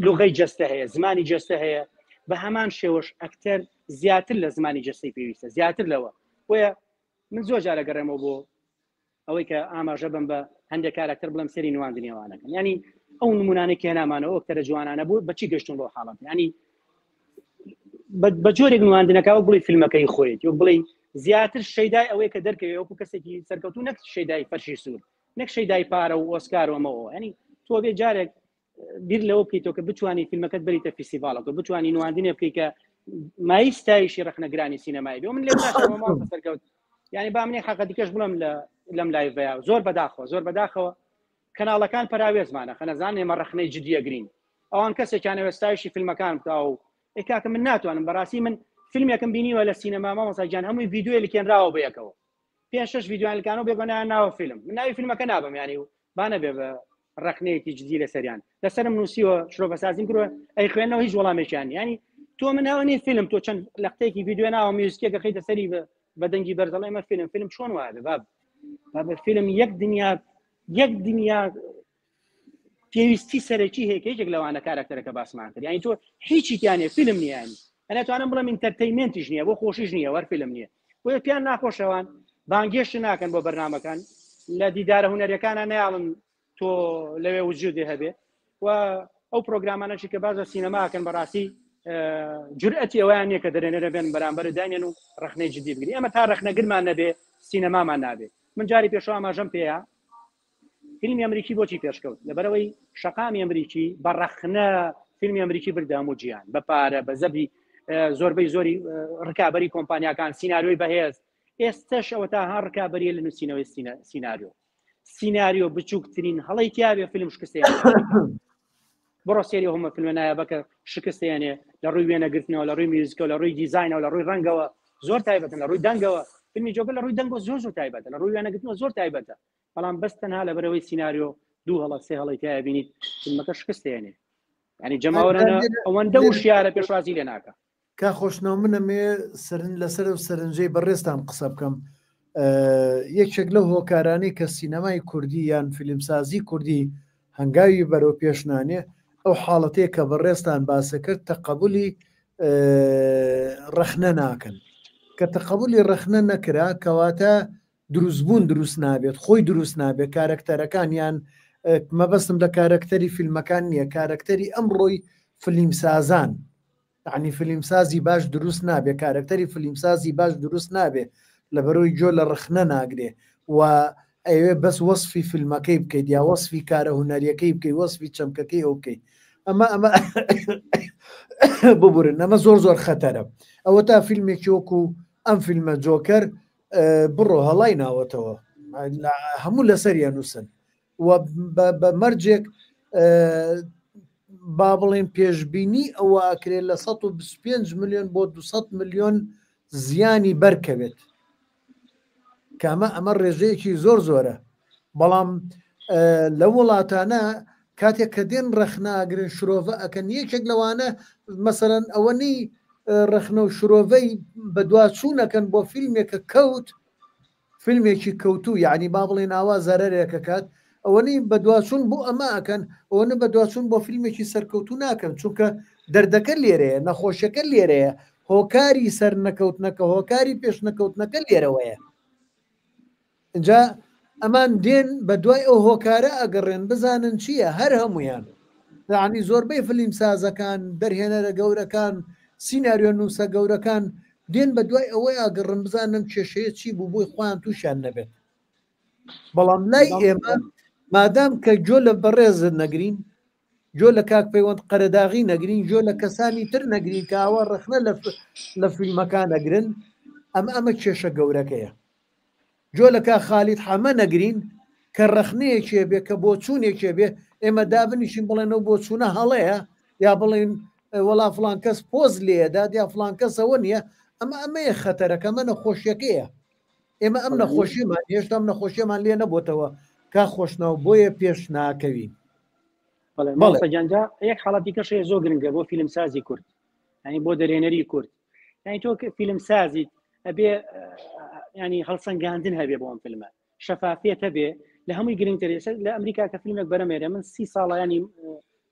Speaker 2: لوغەی جەستە هەیە زمانی جەستە هەیە بە هەمان شێوەش ئەکتەر زیاتر لە زمانی جەستەی پێویستە زیاتر لەوە بۆیە من زۆر جارە گەڕێمەوە بۆ ئەوەی کە ئاماژە بم بە هەندێک کاراکتەر بڵم سەری نێواندنیێوانەکەن ینی ئەو نمونانەی کێنامانەوە ئەکتەرە جوانانە بوو بەچی گەشتون بۆ حاڵەت ینی بە جۆرێک نواندنەکەەوە بڵی فیلمەکەی خۆیت و بڵی زیاتر شەیدای ئەوەی کە دەرکەوێ وەکو کەسێکی سەرکەوتو نەک شەیدای فەرشی سوور نەک شەیدای پارە و ئۆسکارەوەمەوە ینی تۆ بێ جارێک بیر لەوە بکەیتەوە کە بتوانانی فیلمەکەت بریتە فیسیڤالەکە بتوانانی نواندنێ بکەی کە مای ستایشی ڕخنەگرانی سینەمای بێ من لێ ناشەوە سەرکەوت ینی با منێ حەقەتیکەش بڵم لەم لایڤەیە زۆر بەداخەوە کەناڵەکان پراوێزمانە خەنەزان ئێمە ڕخنەی جدیەگرین ئەوان کەسێکیانە وێستایشی فیلمەکان بکە و ئێکاکە من ناتوانم بەڕاستی من فیلمێکم بینیوە لە سینەما مامۆستاجان هەمووی ڤیدیۆی لێکێنراوە بەیەکەوە 5-6 ڤیدیۆیان لەکانەوە بێگۆنیان ناوە فیلم من ناوی فیلمەکە نابم ینی و بانە بێ بە ڕخنەیەکی جدی لە سەریان لەسەرم نووسیوە شرۆڤەسازیم کردووە ئەی خوێندنەوە هیچ وەڵامێکیان ینی تۆ من ناوەنی فیلم تۆ چەند لەختەیەکی ڤیدیۆ ناوە میوزیکێکە خەیتە سەری بە دەنگی بەرزەڵی ئەمە فیلم چۆن وایە باب فیلم یەک دنیا پێویستی سەرەکی هەیە هیچێک لەوانە کارکتەرەکە باسمان کرد ینی تۆ هیچی تیانێ فیلم نییانی ئەناتوانم بڵم ئینتەرتەینمنتیش نییە بۆ خۆشیش نییە وەر فیلم نییە بۆیە پیان ناخۆشەوان بانگێشت ناکەن بۆ بەرنامەکان لە دیدارە هونەریەکانە نەیاڵن تۆ لەوێ وجودێ هەبێ و ئەو پرۆگرامانەشی کە بازە سینەماکەن بەڕاستی جورئەتی ئەویان نییە کە دەرێنەرە بێن بەرامبەر دانێن و ڕخنەی جدی بگری ئەمە تا ڕخنەگرمان نەبێ سینەمامان نابێ من جاری پێشەوە ئاماژەم پێەیە فیلمی ئەمریکی بۆچی پێشکەوت لەبەرەوەی شەقامی ئەمریکی بە ڕخنە فیلمی ئەمریکی بردام و گیان بە پارە بە زەبی زۆربەی زۆری ڕکابەری کۆمپانیاکان سیناریۆی بەهێز ئێستش ئەوە تا هەر ڕکابەریە لە نووسینەوەی سیناریۆ بچووکترین هەڵی تیاابێ فیلم شکستیان بڕۆ سێری هەمە فیلمە نایە بەکە شکستیانێ لە ڕووی وێنەگرتنەوە لە ڕووی میوزیکەوە لە ڕووی دیزاینەوە لە ڕووی ڕەنگەوە زۆر تایبەتن لە ڕووی دەنگەوە فیلمی جۆگە لە ڕووی دەنگەوە زۆر تایبەتە لە ڕووی وێنەگرتنەوە زۆر تایبەتە بەڵام بەس تەنها لە بەرەوەی سیناریۆ دوو هەڵە سێ هەڵی تایە بینیت فیلمەکە شکستیانێ ینی جەماوەرانە ئەوەندە وشیارە پێشوازی لێ ناکە
Speaker 1: کا خۆشنەوە منەمێ لەسەر و سەرنجەی بەڕێستان قسە بکەم یەکێک لەو هۆکارانەی کە سینەمای کوردی یان فیلمسازی کوردی هەنگاوی بەرەو پێشنانێ ئەو حاڵەتەیە کە بەڕێستان باسە کرد تەقەبولی ڕخنە ناکەن کە تەقەبولی ڕخنە نەکرا کەواتە دروستبوون دروست نابێت خۆی دروست نابێت کارکتەرەکان یان مەبەستم لە کارکتەری فیلمەکان نییە کارکتەری ئەمڕۆی فیلمسازان عنی فیلمسازی باش دروست نابێ کارکتەری فیلمسازی باش دروست نابێ لە بەرۆی جۆ لە ڕخنە ناگرێ و ئەوێ بەس وەصفی فیلمەکەی بکەیت یا وەصفی کارە هونەریەکەی بکەی وەصفی چەمکەکەی ئەو بکەیت ئەمە ببورن ئەمە زۆر خەتەرە ئەوە تا فیلمێکی وەکو ئەم فیلمە جۆکەر بڕۆ هەڵای ناوەتەوە هەموو لەسەریان نووسن و بە مەرجێک با بڵێن پێشببینی ئەوە ئاکرێت لە 125 ملیۆن بۆ 200 ملیۆن زیانی بەرکەوێت کامە ئەمە ڕێژەیەکی زۆرە بەڵام لە وڵاتانە کاتێک کە دێن ڕەخناگرن شرۆڤە ئەکەن یەکێک لەوانە مەسەرەن ئەوەنی ڕەخنە و شرۆڤەی بە دواچوونەکەن بۆ فیلمێکە کەوت فیلمێکی کەوتوو یعنی با بڵێن ئاوا زەرەرێکە کات ئەوەنی بە دواچوون بۆ ئەمە ئەکەن ئەوەنە بە دواچوون بۆ فیلمێکی سەرکەوتو ناکەن چونکە دەردەکە لێرەیە نەخۆشیەکە لێرەیە هۆکاری سەر نەکەوتنەکە هۆکاری پێش نەکەوتنەکە لێرەوەیە اینجا ئەمان دێن بە دوای ئەو هۆکارە ئەگەڕێن بزانن چییە هەر هەمویان یعنی زۆربەی فیلم سازەکان دەرهێنەرە گەورەکان سیناریۆ نووسە گەورەکان دێن بە دوای ئەوەی ئاگەڕن بزانن کێشەیە چی بوو بۆی خۆیان تووشیان نەبێت بەڵام لای ئێمە مادام کە جۆ لە بەڕێزت نەگرین جۆ لە کاک پەیوەند قەرەداغی نەگرین جۆ لە کەسانی تر نەگرین کە ئاوا ڕخنە لە فیلمەکان نەگرن ئەمە کێشە گەورەکەیە جۆ لە کا خالیت حەمە نەگرین کە ڕخنەیەکێ بێ کە بۆ چوونێکێ بێ ئێمە دابنیشین بڵێنەوە بۆ چوونە هەڵەیە یا بڵێن وەڵا فلان کەس پۆز لێداد یا فلان کەسەوە نییە ئەمەیە خەتەرەکە ئەمە نەخۆشیەکەیە ئێمە ئەم نەخۆشیمان هێشتا ئەم نەخۆشیەمان لێ نەبووتەوە کا خۆشنەوە بۆیە پێش ناکەوین
Speaker 2: ماڵسە گەنجا یەک حاڵەتی کەشەیە زۆر گرنگە بۆ فیلمسازی کورد ینی بۆ دەرێنەری کورد یعنی تۆ فیلمسازیت ئەبێ ینی هەڵسەنگاندن هەبێ بۆ ئەم فیلمە شەفافیت هەبێ لە هەمووی گرنگتر لە ئەمریکا کە فیلمێک بەرەمێرە من 30 ساڵە ینی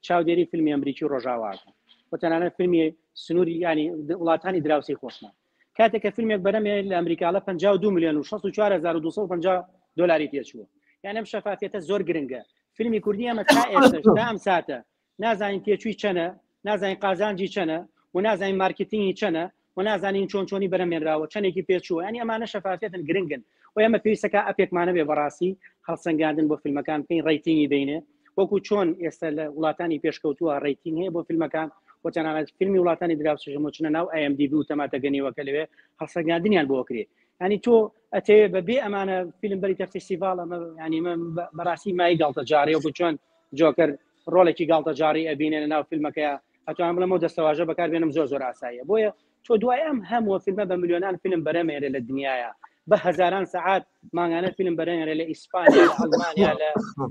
Speaker 2: چاودێری فیلمی ئەمریکی ڕۆژاواکە بۆ تەنانەت فیلمی سنووری ینی وڵاتانی دراوسی خۆشمان کاتێککە فیلمێک بەرەمێ لە ئەمریکا لە 52 میلیۆن و 64,250 دلاری تێچووە یان ئەم شەفافیتە زۆر گرنگە فیلمی کوردی ئەمە تا ئێستا ئەم ساتە نازانین تێچووی چەنە نازانین قازانجی چەنە و نازانین مارکتینگی چەنە و نازانین چۆن چۆنی بەرەمێنراوە چەندێکی پێچووە ینی ئەمانە شەفافیتن گرنگن و ئێمە پێویستەکە ئەپێکمانە بێ بەڕاستی هەڵسەنگاندن بۆ فیلمەکان پێی ڕیتینگی بینێ وەکو چۆن ئێستا لە وڵاتانی پێشکەوتووە ڕیتینگ هەیە بۆ فیلمەکان و تەنانەت فیلمی وڵاتانی دراوسێژمە چنە ناو IMDb و تەماتەگەنیوەکە لەوێ هەڵسەنگاندنیان بۆ کرێ ینی تۆ ئەتەوێ بەبێ ئەمانە فیلم بەریتە فستیڤال ئەمە ینی من بەڕاستی مای گاڵتە جارێ وەکو چۆن جۆکەر ڕۆڵێکی گاڵتە جاری ئەبینێ لە ناو فیلمەکەیە ئەتوانم بڵێمەوە دەستەواژە بەکاربێنم زۆر ئاساییە بۆیە تۆ دوای ئەم هەموو فیلمە بە میلیۆنان فیلم بەرەمێرە لە دنیاە بە هەزاران سەعات مانگانە فیلم بەرەمێرە لە ئیسپانیا لە ئەڵمانیا لە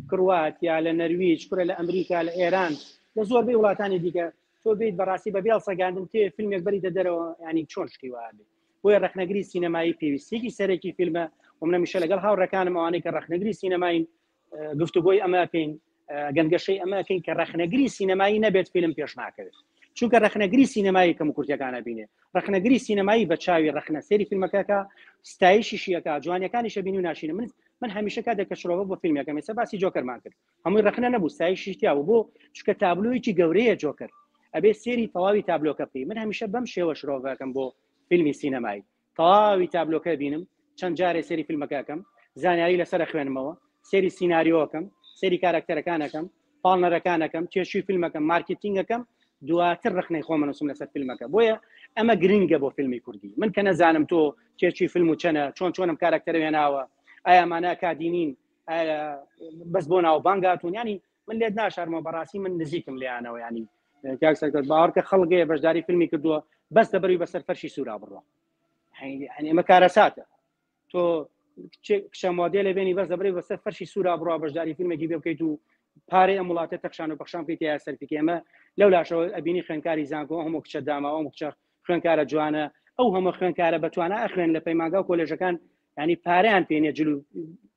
Speaker 2: کرواتیا لە نەرویج کورە لە ئەمریکا لە ئێران لە زۆربەی وڵاتانی دیکە تۆ بیت بەڕاستی بە بێڵ سەگاندن تێ فیلمێک بەریتە دەرەوە ینی چۆن شتی وابێ بۆیە ڕخنەگری سینەمایی پێویستێکی سەرەکی فیلمە و منە میشە لەگەڵ هاوڕەکانم ئەوانەی کە ڕخنەگری سینەماین گفتوگۆی ئەمەکەین گەنگەشەی ئەمەکەین کە ڕخنەگری سینەمایی نەبێت فیلم پێش ناکەوێت چونکە ڕخنەگری سینەمایی کەم کورتەکانە بینێ ڕخنەگری سینەمایی بە چاوی ڕخنە سێری فیلمەکەکە ستایشی شیەکە جوانیەکانیشە بینی و ناشینە من هەمیشە کاتێککە شرۆڤە بۆ فیلمەکەم ێستا باسی جۆکەرمان کرد هەمووی ڕخنە نەبوو ستایشی تیا و بۆ چکە تابلۆیەکی گەورەیە جۆکەر ئەبێ سێری تەواوی تابلۆکە بکەی من هەمیشە بەم شێوە شرۆڤەکەم بۆ فیلمی سینەمایی تەواوی تابلۆکە بینم چەند جارێ سێری فیلمەکەکەم زانیاری لەسەر خوێنمەوە سێری سیناریۆکەم سێری کارکتەرەکانەکەم پاڵنەرەکانەکەم کێشوی فیلمەکەم مارکتینگەکەم دواتر ڕخنەی خۆمە نووسم لەسەر فیلمەکە بۆیە ئەمە گرنگە بۆ فیلمی کوردی من کە نەزانم تۆ کێچی فیلم و چەنە چۆنم کارکتەرە وێناوە ئایا مانە کادینین بەس بۆ ناو بانگاتون ینی من لێت ناشارمەوە بەڕاستی من نزیکم لێیانەوە ینی کاکسەکەت باوەڕکە خەڵگەیە بەشداری فیلمی کردووە بەس دەبەروی بەسەر فەرشی سوورا بڕوە ئەمە کارەساتە تۆ کشە مۆدێلە بێنی بەس دەبەروی بەسەر فەرشی سوورا بڕوە بەشداری فیلمێکی بێ بکەیت و پارەی ئەم وڵاتە تەخشان و بەخشان بکەیت یا سەرفیکە ئەمە لەو لاشەوە ئەبینی خوێنکاری زانکۆ هەموو کچە داماوە ئەو کچە خوێنکارە جوانە ئەو هەموو خوێنکارە بەتوانە ئەخوێن لە پەیمانگا و کۆلێژەکان ینی پارەیان پێنیە جلو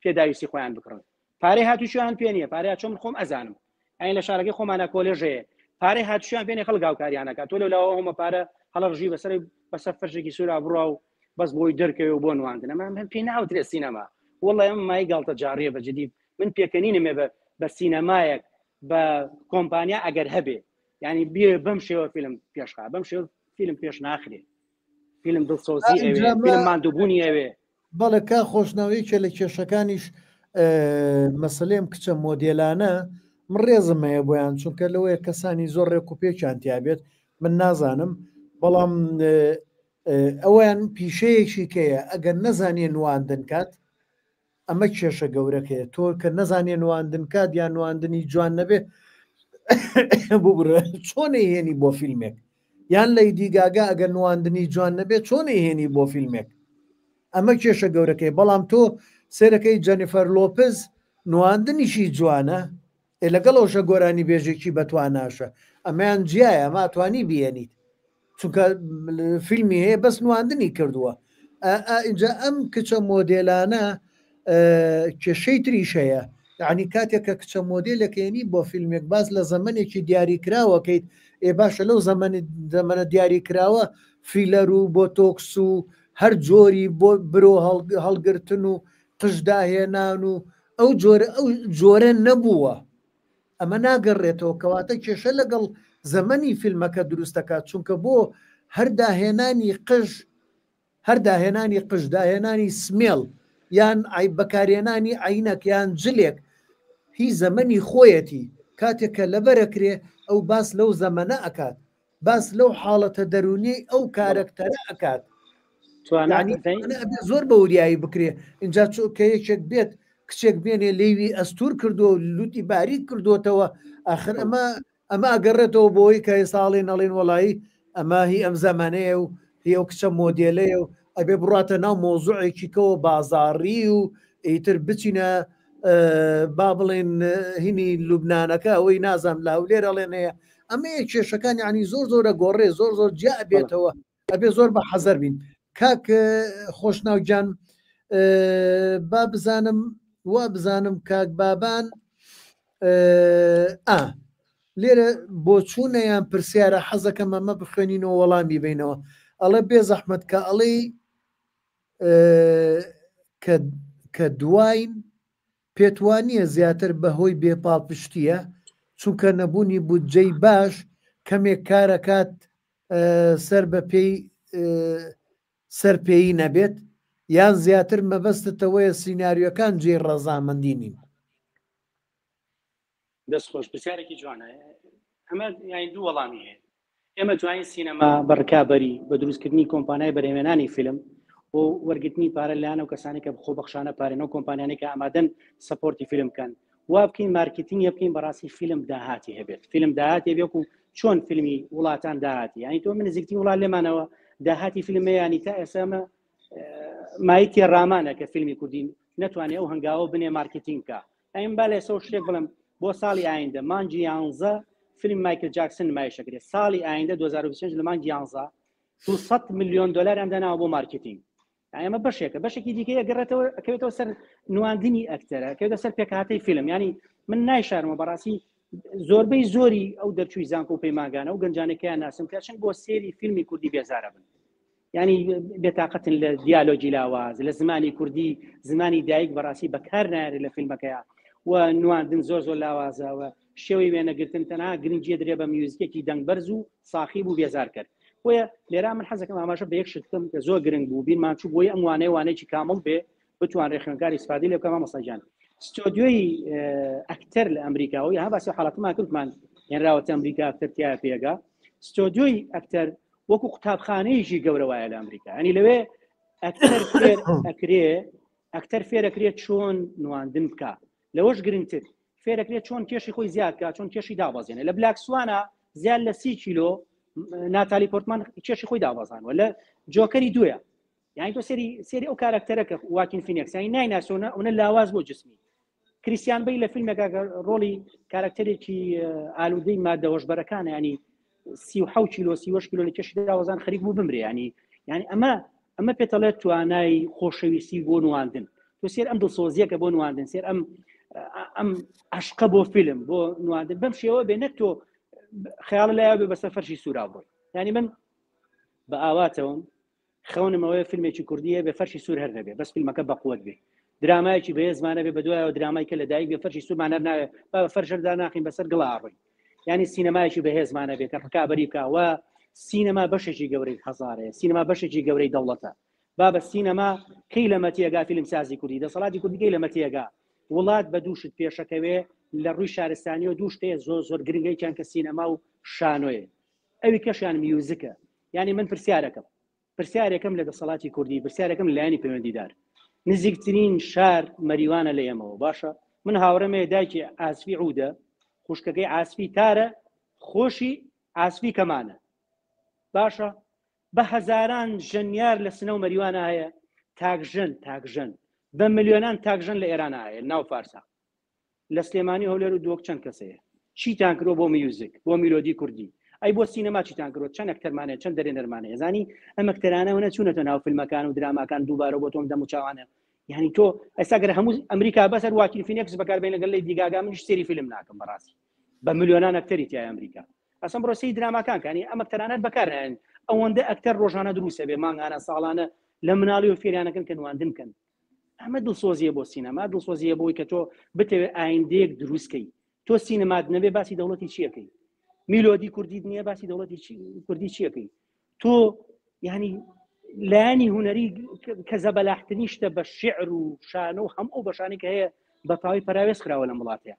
Speaker 2: پێداویستی خۆیان بکڕن پارەی هاتووشیان پێنیە پارەیە چۆن خۆم ئەزانم ئەین لە شارەکەی خۆمانە کۆلێژەیە پارەی هاتووشیان پێنێ خەڵگاوکاریانەکە تۆ لەوە هەموو پارە هەڵەڕژی بەسەر فەرشێکی سوورا بڕوا و بەس بۆی دەرکەوێ و بۆ نواندن ئەمە من پێی ناوترێت سینەما وەڵڵای ئەم مای گاڵتە جاڕیە بەجددی من پێکەنینمێ بە سینەمایەک بە کۆمپانیا ئەگەر هەبێ ینی بێ بەم شێوە فیلم پێشخا بەم شێوە فیلم پێش ناخرێ فیلم دڵسۆزی ئەوێ فیلم ماندووبوونی ئەوێ
Speaker 1: بەڵێ کا خۆشنەوەیکە لە کێشەکانیش مەسلێم کچە مۆدیێلانە من ڕێزمەیە بۆیان چونکە لەوەیە کەسانی زۆر ڕێک و پێکیان بێت من نازانم بەڵام ئەویان پیشەیەکی کەیە ئەگەر نەزانێ نواندن کات ئەمە کێشە گەورەکەیە تۆ کە نەزانێ نواندن کات یان نواندنی جوان نەبێ ببرە چۆنە هێنی بۆ فیلمێک یان لەی دیگاگا ئەگەر نواندنی جوان نەبێت چۆنە هێنی بۆ فیلمێک ئەمە کێشە گەورەکەی بەڵام تۆ سێرەکەی جەنیفەر لۆپز نواندنیشی جوانە لەگەڵەوەشە گۆرانی بێژێکی بەتواناشە ئەمەیان جیایە ئەماتوانی بێنیت چونکە فیلمی هەیە بەس نواندنی کردووە اینجا ئەم کچە مۆدێلانە کێشەی تریشەیە یعنی کاتێککە کچە مۆدێلەکەێنی بۆ فیلمێک باز لە زەمنێکی دیاریکراوەکەیت باشە لەو زەمنە دیاریکراوە فیلەر و بۆ تۆکس و هەر جۆری بۆ برۆ هەڵگرتن و قشداهێنان و ئەو جۆرە نەبووە ئەمە ناگەڕێتەوە کەواتە کێشە لەگەڵ زەمەنی فیلمەکە دروستەکات چونکە بۆ هەرداهێنانی قشداهێنانی سمێڵ یان بەکارێنانی عینەک یان جلێک هی زەمەنی خۆیەتی کاتێککە لەبەرەکرێ ئەو باس لەو زەمەنە ئەکات باس لەو حاڵەتە دەرونی ئەو کارکتەرە ئەکات زۆر بە وریایی بکرێ اینجا کە یەکێک بێت کچێک بێنێ لێوی ئەستور کردو لوتی باریک کردوتەوە ئاخر ئەمە ئەگەڕێتەوە بۆی کە ساڵێ نەڵێن وڵایی ئەمە هی ئەم زەمانەیە و هی ئەو کچە مۆدیێلەیە و ئەبێ بڕاتە ناو مۆزوعێکیکەوە بازاڕی و ئیتر بچینە با بڵێن هینی لوبنانەکە ئەوەی نازانم لا لێرە ئەڵێنەیە ئەمە کێشەکان ینی زۆر گۆڕێ زۆر جیا بێتەوە ئەبێ زۆر بە حەزەر بین کاک خۆشناوجان با بزانم وا بزانم کاک بابان لێرە بۆ چوونەیان پرسیارە حەزەکەم ئەمە بخوێنینەوە وەڵامی بینەوە ئەڵێ بێ زەحمەت کە ئەڵێ کە دواین پێتوانیە زیاتر بەهۆی بێپاڵپشتیە چونکە نەبوونی بودجەی باش کەمێک کارەکات سەرپێی نەبێت یان زیاتر مەبەستتەوەیە سیناریۆکان جێ ڕەزامەندی نین
Speaker 2: دەستخۆش پرسیارێکی جوانە ئەمە یانی دوو وەڵامی هەیە ئێمە جوانی سینەما بەڕکابەری بە دروستکردنی کۆمپانیای بەرهێنانی فیلم بۆ وەرگرتنی پارە لایەنە و کەسانی کە خۆبەخشانە پارێنەوە کۆمپانیانێک کە ئامادەن سەپۆرتی فیلم بکەن وا بکەین مارکتینگ بکەین بەڕاستی فیلم داهاتی هەبێت فیلم داهاتی بێک و چۆن فیلمی وڵاتان داهاتی ینی تۆ من نزیکتی وڵات لێمانەوە داهاتی فیلمە ینی تا ئێسامە مایەتی ڕامانە کە فیلمی کوردی نەتوانێت ئەو هەنگاوە بنێ مارکتینگ کە ئەیم با لێ سەو شتێک بڵم بۆ ساڵی ئایندە مانگی 11 فیلم مایکل جاکسن نمایشەکرێت ساڵی ئایندە 2025 لە مانگی 11 200 میلیۆن دلار ئەم دەناوە بۆ مارکتینگ ئەمە بەشێکی دیکە گەڕێتەوە ئەکەوێتەوە سەر نواندنی ئەکتەرە کەوێتە سەر پێکهاتەی فیلم ینی من نایشارمەوە بەڕاستی زۆربەی زۆری ئەو دەرچووی زانکۆ و پەیمانگانە و گەنجانەکەیان ناسم کەچن بۆ سێری فیلمی کوردی بێزارە بن ینی بێتاقەتن لە دیالۆجی لاواز لە زمانی کوردی زمانی دایک بەڕاستی بەکار نایێت لە فیلمەکەیە و نواندن زۆر لاوازەوە شێوەی وێنەگرتن تەنها گرنگیە درێ بە میوزیکێکی دەنگبەرز و ساخی بوو بێزار کرد بۆیە لێرا من حەزەکەم ئاماژە بە یەک شتم کە زۆر گرنگ بوو بیرمان چوو بۆی ئەم وانەیەکی کامڵ بێ بتوان ڕێخنەکاری سپادی لێ بکەم مەسەجان ستۆدیۆی ئەکتەر لە ئەمریکاوی ها باسی حاڵەتمان کردمان هێنراوەتە ئەمریکا ئەکتەر تیا پێگا ستۆدیۆی ئەکتەر وەکو قوتابخانەیەکی گەورە وایە لە ئەمریکا ینی لەوێ ئەکتەر فێرەکرێت چۆن نواندن بکە لەوەش گرنگتر فێرەکرێت چۆن کێشی خۆی زیادکە چۆن کێشی دابەزێنێ لە بلاک سوانە زیاد لە 30 کیلۆ ناتالی پۆرتمان کێشی خۆی دابەزانوە لە جۆکەری دووە یانی تۆ سێری ئەو کارکتەرەکە واکین فینێکس ینی نایناسۆنە ئەوە لاواز بۆ جسمی کریستیان بەی لە فیلمێکا ڕۆڵی کارکتەرێکی ئالوودەی مادەوەشبەرەکانە ینی 37 کیلۆ 30 کیلۆ لە کێشی داوەزان خەریک بوو بمرێ ینی ئەمە پێتەڵێت توانای خۆشەویستی بۆ نواندن تۆ سێر ئەم دڵسۆزیەکە بۆ نواندن سێر ئەم عشقە بۆ فیلم بۆ نواندن بەم شێوە بێ نەک تۆ خەیاڵ لایە بێ بەسەر فەرشی سوورا بڕۆی ینی من بە ئاواتەوە خەونمەوەی فیلمێکی کوردیە بێ فەرشی سوور هەر نەبێ بەس فیلمەکە بەقوت بێ درامایکی بەهێزمانە بێ بەدوایەوە درامایکە لە دایک بێ فەرشی سوورمانە ناوێ بە فەرشەردا ناخین بەسەر گڵاڕۆی ینی سینەمایکی بەهێزمانە بێت کە ڕکابەری بکەوە سینەما بەشێکی گەورەی هەزارەیە سینەما بەشێکی گەورەی دەوڵەتە با بە سینەما کەی لە مەتیەگا فیلم سازی کوردی دەسەڵاتی کوردی کەی لە مەتیەگا وڵات بە دووشت پێشەکەوێ لە ڕووی شارستانی و دوو شتەیە زۆر گرنگەیان کە سینەما و شانۆیە ئەوی کەشیان میوزیکە ینی من پرسیارێکم لە دەسەڵاتی کوردی پرسیارەکەم لایەنی پەیوەندیدار نزیکترین شار مەریوانە لە ئێمەوە باشە من هاوڕێمە دایکی ئاسفی عودە خوشکەکەی ئاسفی تارە خۆشی ئاسفی کەمانە باشە بە هەزاران ژەنیار لە سنە و مەریوانە هەیە تاکژەن بە ملیۆنان تاکژەن لە ئێرانە هەیە ناو فارسا لە سلێمانی هەولێر و دۆک چەند کەسەیە چیتان کرۆ بۆ میوزیک بۆ میلۆدی کوردی ئەی بۆ سینەما چیتان کرۆ چەند ئەکتەرمانەیە چەند دەرێنەرمانەیە زانی ئەم ئەکتەرانەوە چوونەتە ناو فیلمەکان و دراماکان دووبارە بۆ تۆم دەموچاوانە یعنی تۆ ئێستاگەر هەموو ئەمریکا بەسەر واکین فینێکس بەکاربێن لەگەڵ لەی دیگاگا منیش سێری فیلم ناکەم بەڕاستی بە ملیۆنان ئەکتەری تیای ئەمریکا ئەسەم بڕۆسی دراماکان کانی ئەم ئەکتەرانەت بەکارهێن ئەوەندە ئەکتەر ڕۆژانە دروستە بێ مانگانە ساڵانە لە مناڵی و فێریانەکەن کە نواندن بکەن ئەمە دڵسۆزیە بۆ سینەما دڵسۆزیە بۆی کە تۆ بتەوێت ئایندەیەک دروستکەی تۆ سینەمات نەبێ باسی دەوڵەتی چیەکەی میلۆدی کوردی نییە باسی دەوڵەتی کوردی چیەکەی تۆ یعنی لایانی هوەری کە زەبەلاحترین شتە بە شعر و شانە و هەموو بەشانی کە هەیە بە تاوی پەراوێز خراوە لە وڵاتەیە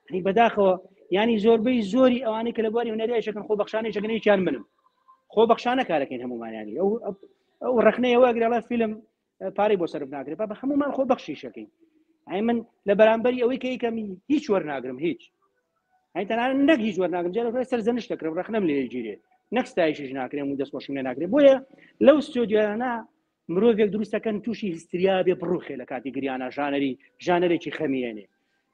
Speaker 2: هەنی بەداخەوە ینی زۆربەی زۆری ئەوانەی کە لە بواری هوەریشەکەن خۆ بەخشانێکیان منم خۆ بەخشانە کارەکەین هەمومانیانی ئەو ڕخنەیەوە گرێڵە فیلم پارەی بۆ سەرف ناگرێت بە هەمومان خۆ بەخشیشەکەین ئەی من لە بەرامبەری ئەوەی کە یەکەمی هیچ وەرناگرم هیچ تەنانەت نەک هیچ وەرناگرم جارێ سەرزەنش دەکرم ڕخنەم لێ گیرێ نەکستایشیش ناکرێم و دەستخۆشم لێ ناکرێت بۆیە لەو ستۆدیۆیانە مرۆڤێک دروستەکەن تووشی هستریا بێ بڕوخێ لە کاتی گریانە ژانەرێکی خەمیێنێ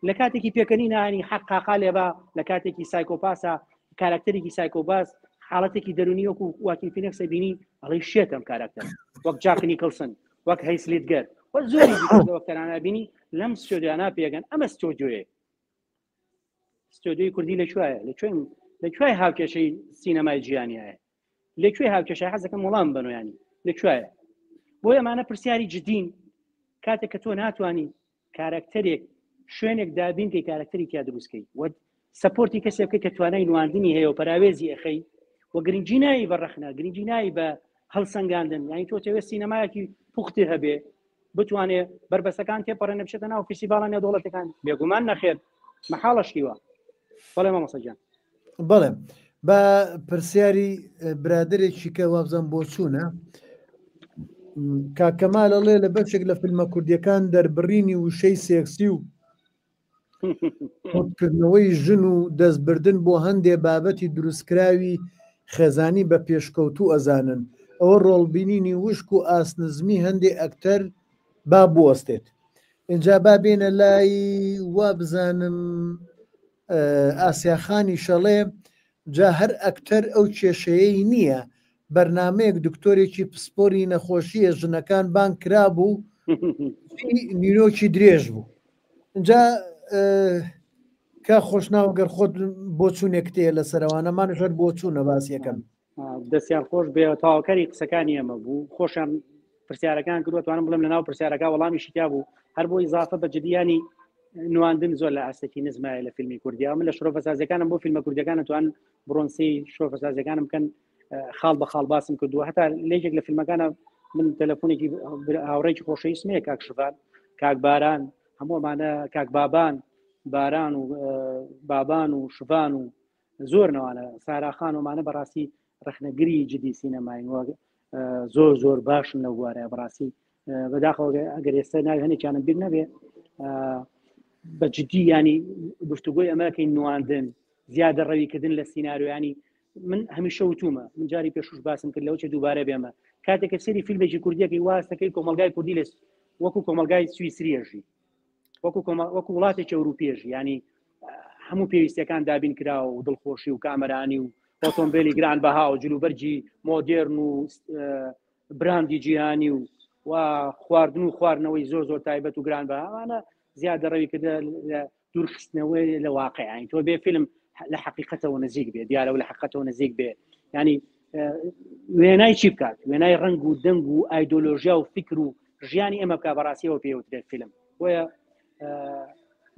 Speaker 2: لە کاتێکی پێکەنی نانی حەقاقا لێبا لە کاتێکی سایکۆپاسە کاراکتەرێکی سایکۆباس حاڵەتێکی دەرونی وەکو واکین فینکسە بینی ئەڵێ شێتم کاراکتەر وەک جاک نیکڵسن وەک هەیس لیدگەر وە زۆری وەکتەرانە بینی لەم ستۆدیۆیانە پێگەن ئەمە ستۆدیۆیە ستۆدیۆی کوردی لەکوێ هاوکێشەی سینەمای جیهانیایە لەکوێ هاوکێشە حەزەکەم وەڵام بنوێنی لەکوێیە بۆ ئەمانە پرسیاری جدین کاتێک کە تۆ ناتوانانی کاراکتەرێک شوێنێک دابین کە کاراکتەری تیا دروستکەی وە سەپۆرتی کەسێک بکەی کە توانای نواندنی هەیە و پەراوێزی ئەخەی وە گرنگی نایی بە ڕەخنە گرنگی نایی بە هەڵسەنگاندن یانی تۆ تەوێت سینەمایەکی پوختی هەبێ بتوانێت بربەسەکان تێپەڕێنە بچێتە ناو فیستیڤاڵە نێودەوڵەتەکان بێگومان نەخێر مەحاڵەشتیوە بەڵێ مامۆستاجان
Speaker 1: بەڵێ بە پرسیاری برادێکی کە وابزان بۆ چوونە کاکەمال ئەڵێ لە بەشێک لە فیلمە کوردیەکان دەربڕینی وشەی سێکسی و خۆتکردنەوەی ژن و دەستبردن بۆ هەندێ بابەتی دروستکراوی خێزانی بە پێشکەوتوو ئەزانن ئەوە ڕۆڵبینینی وشک و ئاسنزمی هەندێ ئەکتەر با بوەستێت اینجا با بێنە لای وا بزانم ئاسیاخانی شەڵێ جا هەر ئەکتەر ئەو کێشەیەی نییە بەرنمەیەک دکتۆرێکی پسپۆری نەخۆشیە ژنەکان بان کرابوو نیرۆکی درێژ بوو اینجا کا خۆشناوگەر خۆت بۆ چوونێک تەیە لە سەروانەمانشەر بۆ چوونە باسیەکەم
Speaker 2: دەستیان خۆش بێ تاواکەری قسەکانی ئەمە بوو خۆشیان پرسیارەکان کردوتوانم بڵم لە ناو پرسیارەکە وەڵامی شتیا بوو هەر بۆ ئیزافە بە جدیانی نواندن زۆر لە ئاستێکی نزمایە لە فیلمی کوردیا من لە شرۆفەسازەکانم بۆ فیلمە کوردەکان توان بڕۆنسی شرۆفەسازەکانم بکەن خاڵ بە خاڵ باسم کردووە هەتا لێکێک لە فیلمەکانە من تەلەفۆنێکی هاوڕێکی خۆشەویستمەیە کاک شڤان کاک باران هەموومانە کاک باران و بابان و شڤان و زۆر نەوانە ساراخان ومانە بەڕاستی ڕخنەگری جدی سینەمای زۆر باشن لەو بوارە بەڕاستی بەداخەوە ئەگەر ئێستا ناوی هەنێکیانم بیر نەبێ بە جدی ینی گفتوگۆی ئەمەکەی نواندن زیادە ڕەویکردن لە سیناریۆیانی من هەمیشە وتومە من جاری پێشوش باسم کرد لەوچە دووبارە بێمە کاتێکە سەری فیلمێکی کوردیەکەی واستەکەی کۆمەلگای کوردی لە وەکو کۆمەلگای سویسریەژی وەکو وڵاتێکی ئەوروپێژی ینی هەموو پێویستەکان دابین کراوە و دڵخۆشی و کامەرانی و ئۆتۆمبیلی گران بەها و جلوبەرجی مۆدێرن و براندی جیهانی و خواردن و خواردنەوەی زۆر تایبەت و گران بەهاوانە زیادە ڕەویکردە لە دوورخستنەوەی لە واقعیان تۆ بێ فیلم لە حقیقەتەوە نزیک بێ دیارەوە لە حقیقەتەوە نزیک بێ ینی وێنای چی بکات وێنای ڕنگ و دەنگ و ئایدۆلۆژیا و فکر و ژیانی ئێمە بکە بەڕاستیەوە پێوترێت فیلم وە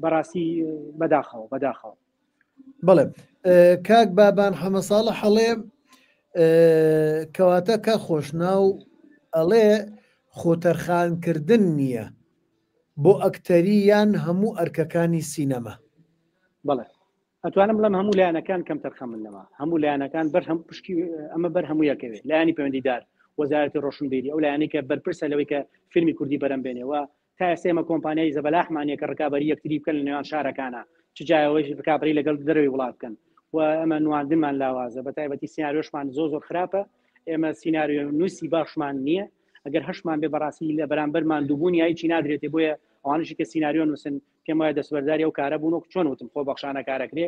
Speaker 2: بەڕاستی بەداخەوە
Speaker 1: بەڵێ کاک بابان حەمە ساڵە هەڵێ کەواتە کە خۆشناو ئەڵێ خۆتەرخانکردن نییە بۆ ئەکتەریان هەموو ئەرکەکانی سینەما
Speaker 2: بەڵێ ئەتوانم بڵم هەموو لایەنەکان کەم تەرخەمن لەما هەموو لایەنەکان بەرهەم پشکی ئەمە بەر هەموویەکەوێت لایانی پەیوەندیدار وەزارەتی ڕۆشنبیری ئەو لایەنی کە بەرپرسە لەوەی کە فیلمی کوردی بەرەم بێنێەوە تا ئێسێمە کۆمپانیای زەبەلاحمانیە کە ڕکابەری یەکتری بکەن لە نێوان شارەکانە چ جایەوەی ڕکابەری لەگەڵ دەروی وڵات بکەن و ئەمە نواندنمان لاوازە بە تایبەتی سیناریۆشمان زۆر خراپە ئێمە سیناریۆ نووسی باشمان نییە ئەگەر هەشمان بێ بەڕاستی لە بەرامبەرمان دووبوونی هیچی نادرێتێ بۆیە ئەوانشی کە سیناریۆ نووسن پێم وایە دەسوەرداری ئەو کارە بوون و چۆن وتم خۆ بەخشانە کارەکرێ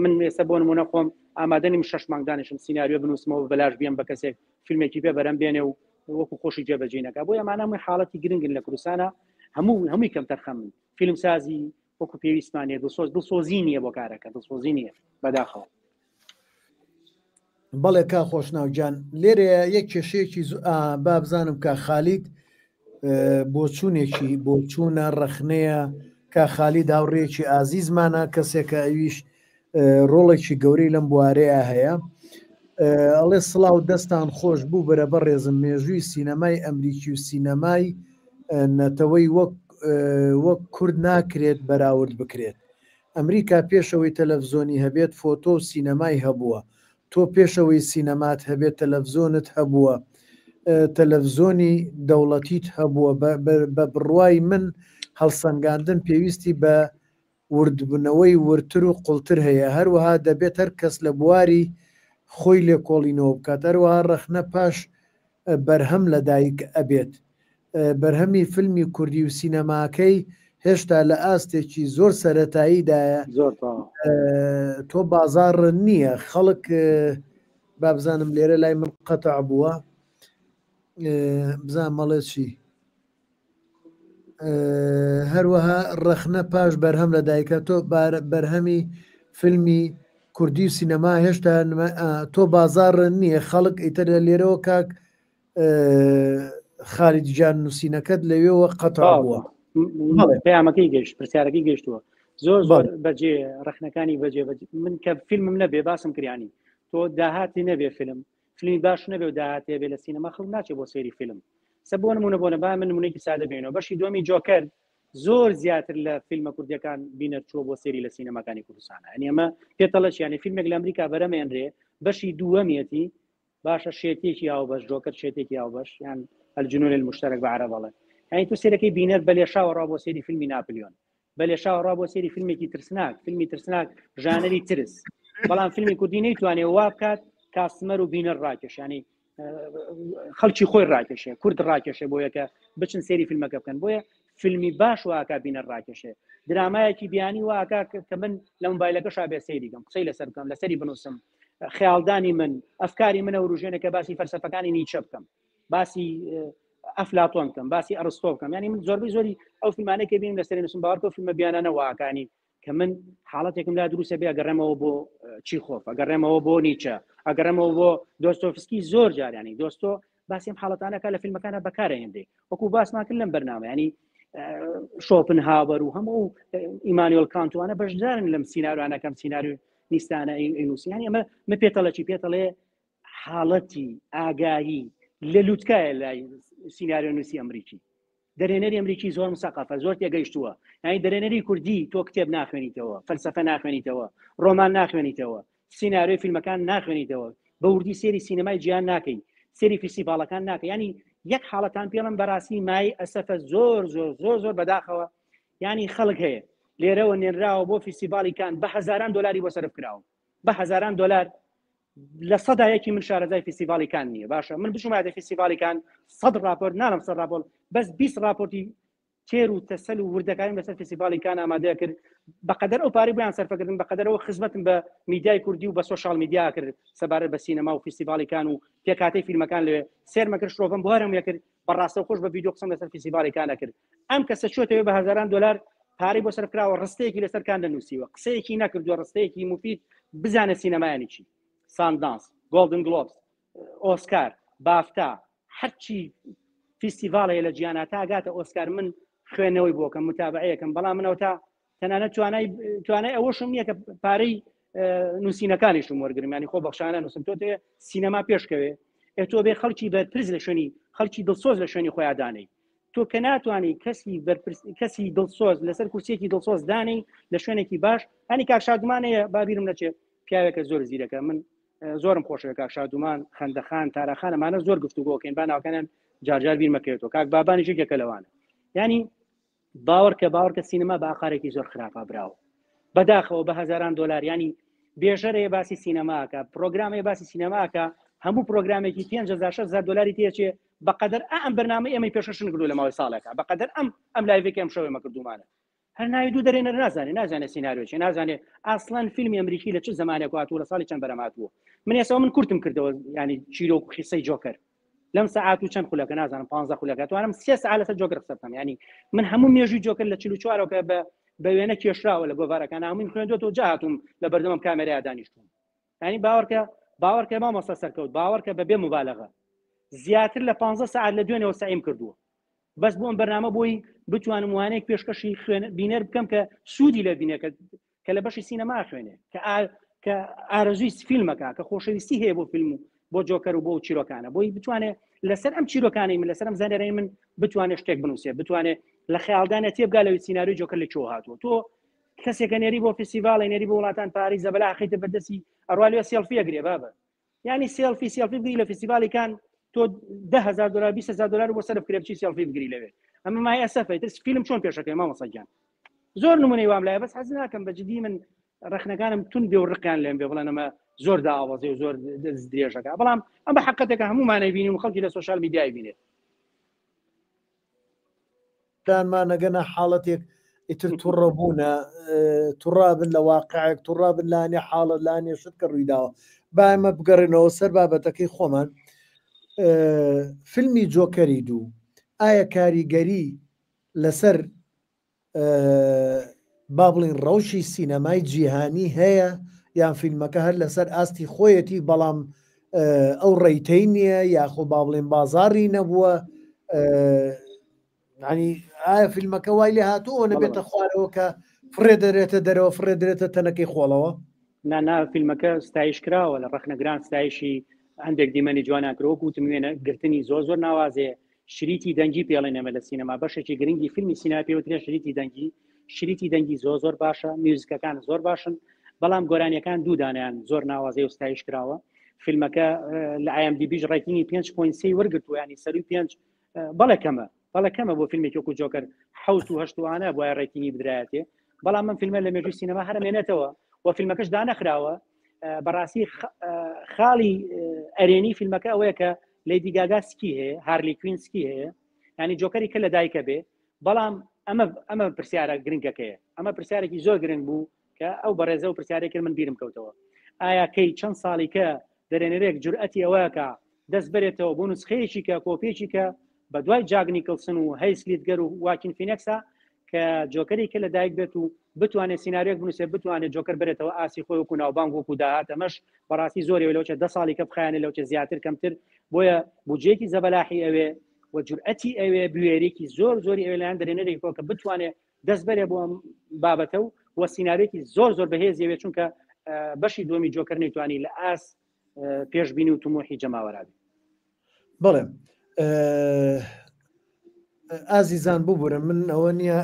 Speaker 2: من ئێستا بۆ نمونە خۆم ئامادەنیم 6 مانگ دانیشم سیناریۆ بنووسمەوە بەلاش بێم بە کەسێک فیلمێکی پێ بەرەم بێنێ و وەکو خۆشی جێبەجێ بۆیە ئەمانە حاڵەتی گرنگن لە کوردستانە هەمووی کەم تەرخەمن فیلم سازی وەکو پێویستمانێ دڵسۆزی نییە بۆ کارەکە دڵسۆزی نییە بەداخەوە
Speaker 1: بەڵێ کا خۆشناوجان لێرە یەک کێشەیەکی با بزانم کا خالید بۆ چوونێکی بۆ چوونە ڕەخنەیە کا خالید هاوڕێکی ئازیزمانە کەسێکە ئەویش ڕۆڵێکی گەورەی لەم بوارەیە هەیە ئەڵێ سڵاو دەستان خۆش بوو بەرەبەر ڕێزم مێژووی سینەمای ئەمریکی و سینەمای نەتەوەی وەک کورد ناکرێت بەراورد بکرێت ئەمریکا پێشەوەی تەلەڤزۆنی هەبێت فۆتۆ و سینەمای هەبووە تۆ پێشەوەی سینەمات هەبێت تەلەڤزۆنت هەبووە تەلەڤزۆنی دەوڵەتیت هەبووە بە بڕوای من هەڵسەنگاندن پێویستی بە وردبوونەوەی ورتر و قوڵتر هەیە هەروەها دەبێت هەر کەس لە بواری خۆی لێکۆڵینەوە بکات هەروەها ڕەخنە پاش بەرهەم لەدایک ئەبێت. بەرهەمی فیلمی کوردی و سینەماکەی هێشتا لە ئاستێکی زۆر سەرەتاییدایە. تۆ بازار نییە، خەڵک با بزانم لێرە لای من قەتع بووە، بزان مەڵێت چی هەروەها ڕەخنە پاش بەرهەم لەدایکە. تۆ بەرهەمی فیلمی کوردی و سینەما هێشتا تۆ بازار نییە، خەڵک ئیتر لە لێرەوە کاک خالید جان نووسینەکەت لەوێەوە قەتع بووە.
Speaker 2: پەیامەکەی گەشت، پرسیارەکەی گەشتووە، زۆر زۆر بەجێ ڕەخنەکانی بەجێ من کە فیلمم نەبێ باسم کریانی، تۆ داهاتی نەبێ فیلمی باش نەبێ و داهاتێ بێ لە سینەما خەڵک ناچێت بۆ سەیری فیلم. سە بۆ نمونە بۆ نەبا من نمونەیەکی سادە بێنەوە، بەشی دومی جۆکەر زۆر زیاتر لە فیلمە کوردیەکان بینەر چوە بۆ سەیری لە سینەماکانی کوردستانە. ئەنی ئەمە پێتەڵەش یانی فیلمێک لە ئەمریکا بەرەمێنرێ بەشی دووەمیەتی باشە شێتێکی هاوبەش، جۆکەر شێتێکی هاوبەش، یان الجنون المشترك بعربەڵێ. یعنی تو سێرەکەی بینەر بە لێشاوە ڕا بۆ سەیری فیلمی ناپلیۆن، بە لێشاوە ڕا بۆ سەیری فیلمێکی ترسناک، فیلمی ترسناک ژانەری ترس، بەڵام فیلمی کوردی نەیتوانێ وا بکات کاستمەر و بینەر ڕاکێش، ینی خەڵکی خۆی ڕاکێشێ، کورد ڕاکێشێ بۆ یەکە بچن سەیری فیلمەکە بکەن. بۆیە فیلمی باش واکە بینەر ڕاکێشێ، درامایەکی بیانی واکە کە من لە مۆبایلەکەشا بێ سەیری بکەم، قسەی لەسەر بکەم، لەسەری بنووسم، خەیاڵدانی من، ئەفکاری منە و ڕژێنێکە باسی فەلسەفەکانی نیچە بکەم، باسی ئەفلاتۆن بکەم، باسی ئەرستۆ بکەم. ینی من زۆربەی زۆری ئەو فیلمانەی کە بینم لەسەری نووسم باوەڕکە فیلمە بیانانە واکانی کە من حاڵەتێکم لا دروستە بێ، ئەگەڕێمەوە بۆ چیخۆف، ئەگەڕێمەوە بۆ نیچە، ئەگەڕێمەوە بۆ دۆستۆفسکی. زۆر جاریانی دۆستۆ باسیم حاڵەتانەکە لە فیلمەکانە بەکارهێنێ، وەکو باسمان کرد لەم بەرنامە، ینی شۆپنهاوەر و هەموو ئیمانوێل کانتوانە بەشدارن لەم سیناریوانەکەم سیناریو نیستانە ئینوسی. ینی ئەمە من پێتەڵەکی پێتەڵێ حاڵەتی ئاگایی لە لووتکایە لای سیناریۆ نووسی ئەمریکی. دەرێنەری ئەمریکی زۆر مسەقەفە، زۆر تێگەیشتووە، یعنی دەرێنەری کوردی تۆ کتێب ناخوێنیتەوە، فەلسەفە ناخوێنیتەوە، ڕۆمان ناخوێنیتەوە، سیناریۆی فیلمەکان ناخوێنیتەوە، بە وردی سێری سینەمای جیهان ناکەی، سێری فیستیڤاڵەکان ناکە. ینی یەک حاڵەتان پێڵم بەڕاستی مای ئەسەفە زۆر زۆر زۆر زۆر بەداخەوە، ینی خەڵک هەیە لێرەوە نێنراوە بۆ فیستیڤاڵی کان بە هەزاران دۆلاری بۆ سەرف کراوە، بە هەزاران دۆلار لە سەدایەکی من شارەزای فیستیڤاڵی کان نییە. باشە من بچمە فیستیڤاڵی کان 100 راپۆرت نانم 100 راپۆرت، بەس 20 راپۆرتی تێر و تەسەل و وردەکانم لەسەر فیستیڤاڵی کان ئامادە کرد، بەقەدەر ئەو پارەی بۆیان سەرفەکردن، بەقەدەرەوە خزمەتم بە میدیای کوردی و بە سۆشال میدیا کرد سەبارەت بە سینەما و فیستیڤاڵی کان و پێکاتەی فیلمەکان لێ سێرمەکرد، شۆڤم بۆرم یەکرد، بەڕاستە خۆش بە ڤیدیۆ قسەم لەسەر فیستیڤاڵی کانە کرد. ئەم کەسە چۆتەوێ بە هەزاران دۆلار پارەی بۆ سەرف کراوە، ڕستەیەکی لەسەر کان دەنووسیوە، قسەیەکی نەکردووە، ڕستەیەکی مفید بزانە سینەمایانی چی، ساندانس، گۆڵدن گلۆبس، ئۆسکار، بافتا، هەرچی فیستیڤاڵەیە لە جیهانە تا ئەگاتە ئۆسکار من خوێنەوەی بۆکەم، متابعەیەکەم، بەڵام منەوە تا تەنانەت توانای ئەوەشم نییە کە پارەی نووسینەکانیشم وەرگرم، ینی خۆ بەخشانە نووسم. تۆ سینەما پێشکەوێ تۆ بێ خەڵکی بەرپرس لە شوێنی خەڵکی دڵسۆز لە شوێنی خۆیان دانەی، تۆ کە ناتوانانی کەسی دڵسۆز لەسەر کورسێکی دڵسۆز دانەی لە شوێنێکی باش. هەنی کاک شادومانەیە بابیرم نەچێت، پیاوێکە زۆر زیرەکە، من زۆرم خۆشەوە کاک شادومان، خەندەخان، تارەخان، ئەمانە زۆر گفتوگۆکەین، با ناوکەیان جارجار بیرمەکەوێتەوە، کاک بابانی ژێکێکە لەوانە. ینی باوەڕکە سینەما بە ئاخارێکی زۆر خراپە براوە، بەداخەوە بە هەزاران دۆلار، ینی بێژەرەیە باسی سینەماکە، پرۆگرامێ باسی سینەماکە، هەموو پرۆگرامێکی 5,000 دۆلاری تێچێ، بەقەدەر ئەم بەرنامە ئێمەی پێشەشن کردو لە ماوەی ساڵێکە، بەقەدەر ئەم لایڤێکی ئەم شەوێمە کردومانە، هەر ناوی دوو دەرێنەر نازانێت سیناریۆچی، نازانێت ئاسڵان فیلمی ئەمریکی لە چ زمانێک هاتووە، لە ساڵی چەند بەرەماتووە. من ئێستا من کورتم کردەوە، ینی چیرۆک و قیسەی جۆکەر لەم سەعات و چەند خولەکە نازانم 15 خولەکە توانم 3 ساعت لەسەر جۆکەر قسە بکەم. ینی من هەموو مێژووی جۆکەر لە 44ەوە بە وێنە کێشراوە لە گۆڤارەکان، هەمووی خوێندوێتەوە، جا هاتووم لە بەردەمم کامێرەیە دانیشتوم. ینی باوەڕکە مامۆستا سەرکەوت، باوەڕکە بەبێ مبالەغە زیاتر لە 15 ساعت لە دوێنێەوە سعیم کردووە، بەس بۆ ئەم بەرنامە بۆی بتوانم وانەیەک پێشکەشی بینەر بکەم کە سوودی لە بینەکە کە لە بەشی سینەما خوێنێ، کە ئارەزووی فیلمەکە، کە خۆشەویستی هەیە بۆ فیلم و بۆ جۆکەر و بۆ چیرۆکانە، بۆی بتوانێت لەسەر ئەم چیرۆکانی من، لەسەر ئەم زانێرەی من بتوانێت شتێک بنووسێت، بتوانێت لە خەیاڵدانە تێبگا لەوەی سیناریۆی جۆکەر لە چۆ هاتووە. تۆ کەسێکە نێری بۆ فیستیڤاڵی، نێری بۆ وڵاتان پاریس، زەبەلا خەیتە بەردەستی ئەڕوا سێلفی ئەگرێ بابە، ینی سێلفی بگری لە فیستیڤاڵی کان تۆ 10,000 دلار 20,000 دلار بۆ سەرف کرێ بچی سێلفی بگری لەوێ. ئەمە مای ئەسەفە، فیلم چۆن پێشەکەی مامۆستا گیان زۆر نمونەی وام لایە، بەس حەز ناکەم بەجددی من ڕخنەکانم تون بێ و ڕقیان لێم بێ بڵێن ئەمە زۆر داوازێ و زۆر درێژەکە بەڵام ئەم بە حقەتێکە هەمومانە بینی و خەڵکی لە سوۆشال میدیای بینێت
Speaker 1: دانمانەگەنە حاڵەتێک ئیتر توڕەبوونە توڕابن لە واقعێک توڕابن لانێ حاڵت لانێ شت کە ڕوویداوە بامە بگەڕێنەوە سەر بابەتەکەی خۆمان فیلمی جۆکەری دوو ئایا کاریگەری لەسەر با بڵین ڕەوشی سینەمای جیهانی هەیە یان فیلمەکە هەر لەسەر ئاستی خۆیەتی بەڵام ئەو ڕێیتەی نییە یاخۆ با بڵێن بازاڕی نەبووە ینی ئایا فیلمەکە وای لێ هاتووە نەبێتە خوارەوە کە فڕێ دەرێتە دەرەوە فڕێ درێتە تەنەکەی خۆڵەوە
Speaker 2: نا فیلمەکە ستایش کراوە لە ڕخنەگران ستایشی هەندێک دیمەنی جواناکرۆک وتم وێنە گرتنی زۆر ناوازێ شریتی دەنگی پێڵێنەمە لە سینەما بەشێکی گرنگی فیلمی سینما پێوترێ شریتی دەنگی زۆر باشە میوزیکەکان زۆر باشن بەڵام گۆرانیەکان دوودانیان زۆر ناوازێ و ستایش کراوە فیلمەکە لە IMDb ڕێتینی 5.3 وەرگرتووە ینی سەروی 5 بەڵێکەمە بۆ فیلمێکی وەکو جۆکەر 7 بۆ ڕێتینی بدرایەتێ بەڵام من فیلمە لە مێژووی سینەما هەرمێنێتەوە و فیلمەکەش دانەخراوە بەڕاستی خاڵی ئەرێنی فیلمەکە ئەوەیە کە لیدی گاگا سکی هەیە هارلی کوین سکی هەیە ینی جۆکەری کە لە دایکە بێ بەڵام ئەمە پرسیارە گرنگەکەیە ئەمە پرسیارێکی زۆر گرنگ بوو کە ئەو بەڕێزە و پرسیارێک من بیرم کەوتەوە ئایا کەی چەند ساڵی کە دەرێنەرێک جورئەتی ئەوەکە دەست بێتەوە بۆ نسخەیەکی کە کۆپێکی کە بە دوای جاک نیکلسن و هەیسلیتگەر و واکین فینەکسە کە جۆکەری کە لە دایک بێت و بتوانێت سینناریۆک بنووسێ بتوانێت جۆکەر بێتەوە ئاسی خۆی وەکو ناوبانگ وەکو داهات ئەمەش بەڕاستی زۆری لەوچە 10 ساڵی کە بخایانە لەوچە زیاتر کەمتر بۆیە بودجێکی زەبەلاحی ئەوێ و جورئەتی ئەوێ بوێرێکی زۆری ئەوێ لایەن دەرێنەرێکی کە بتوانێت دەست بەرێ بۆ بابەتە و سینناریۆکی زۆر بەهێزیەوێ چونکە بەشی دومی جۆکەر نەیتوانی لە ئاس پێشبینی و تومۆحی جەماوەرابی
Speaker 1: بڵێ ئازیزان ببورە من ئەوە نییە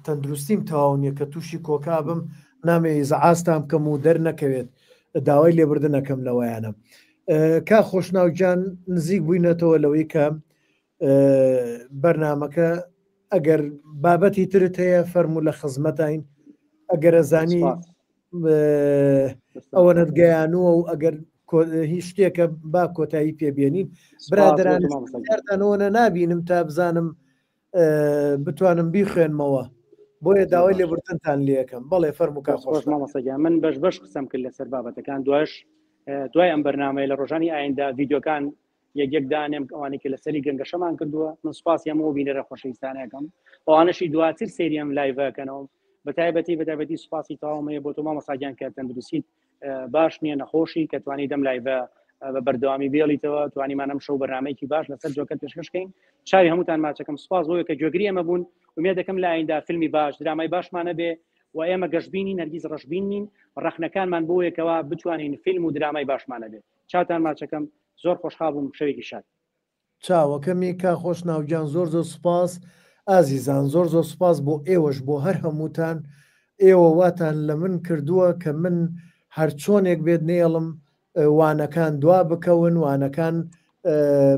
Speaker 1: تەندروستیم تەواو نییە کە تووشی کۆکا بم نامێ زعاستام کەم و دەرنەکەوێت داوای لێبردنەکەم لەوەیانە کا خۆشناوجان نزیک بووینەتەوە لەوەی کە بەرنامەکە ئەگەر بابەتی ترت هەیە فەرموو لە خزمەتین ئەگەرە زانی ئەوەنت گەیانووە و ئەگەر هیچ شتێکە با کۆتایی پێبێنین برادرانەوەە نابینم تا بزانم بتوانم بیخوێنمەوە بۆیە داوای لێبوردنتان لەکەم بەڵێ فەرموکە خۆش
Speaker 2: مامەسەگە من بەش قسەم کرد لەسەر بابەتەکان دوای ئەم بەرنامەیە لە ڕۆژانی ئایندا ڤیددیۆکان یەکدانێم ئەوانێک لە سەری گەنگەشەمان کردووە من سوپاسی هەموو بینەرە خۆشەویستانەکەم ئەوانەشی دواتر سێریم لایڤەکەنەوە بەتایبەتی سوپاسی تاوامەیە بۆ تۆ مامەساگیان کە تەندروستیت باش نییە نەخۆشی کە توانی دەم لایڤە بە بەردەوامی بێڵیتەوە توانیمانم شەو بەرنامەیەکی باش لەسەر جۆکەت پێشکەشکەین چاوی هەمووتان ماچەکەم سوپاس بۆیە کە گوێگری ئەمە بوون ومێ دەکەم لە ئایندا فیلمی باش درامای باشمانە بێ و ئێمە گەشتبینی نەرگیز ڕەشبینین ڕەخنەکانمان بۆیەکەوە بتوانین فیلم و درامای باشمانە بێ چاوتان ماچەکەم زۆر خۆشحاڵ بووم شەوێکی شاد
Speaker 1: چاوەکەمی کا خۆش ناوجان زۆر سوپاس ئازیزان زۆر سوپاس بۆ ئێوەش بۆ هەر هەمووتان ئێوە واتان لە من کردووە کە من هەر چۆنێک بێت نێڵم وانەکان دوا بکەون وانەکان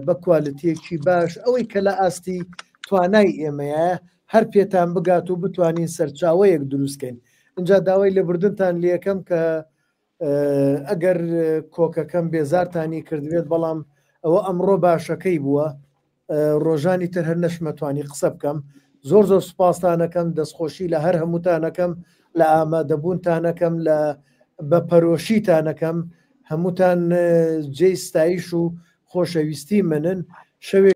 Speaker 1: بە کوالتیەکی باش ئەوەی کە لە ئاستی توانای ئێمەیە هەر پێتان بگات و بتوانین سەرچاوەیەک دروستکەین اینجا داوای لێبوردنتان لەکەم کە ئەگەر کۆکەکەم بێزارتانی کردوێت بەڵام ئەوە ئەمڕۆ باشەکەی بووە ڕۆژانی تر هەر نەشمەتوانی قسە بکەم زۆر سوپاسانەکەم دەستخۆشی لە هەر هەمووتانەکەم لە ئامادەبوونتانەکەم لە بەپەرۆشیتانەکەم هەمووتان جێی ستایش و خۆشەویستی منن شەوێ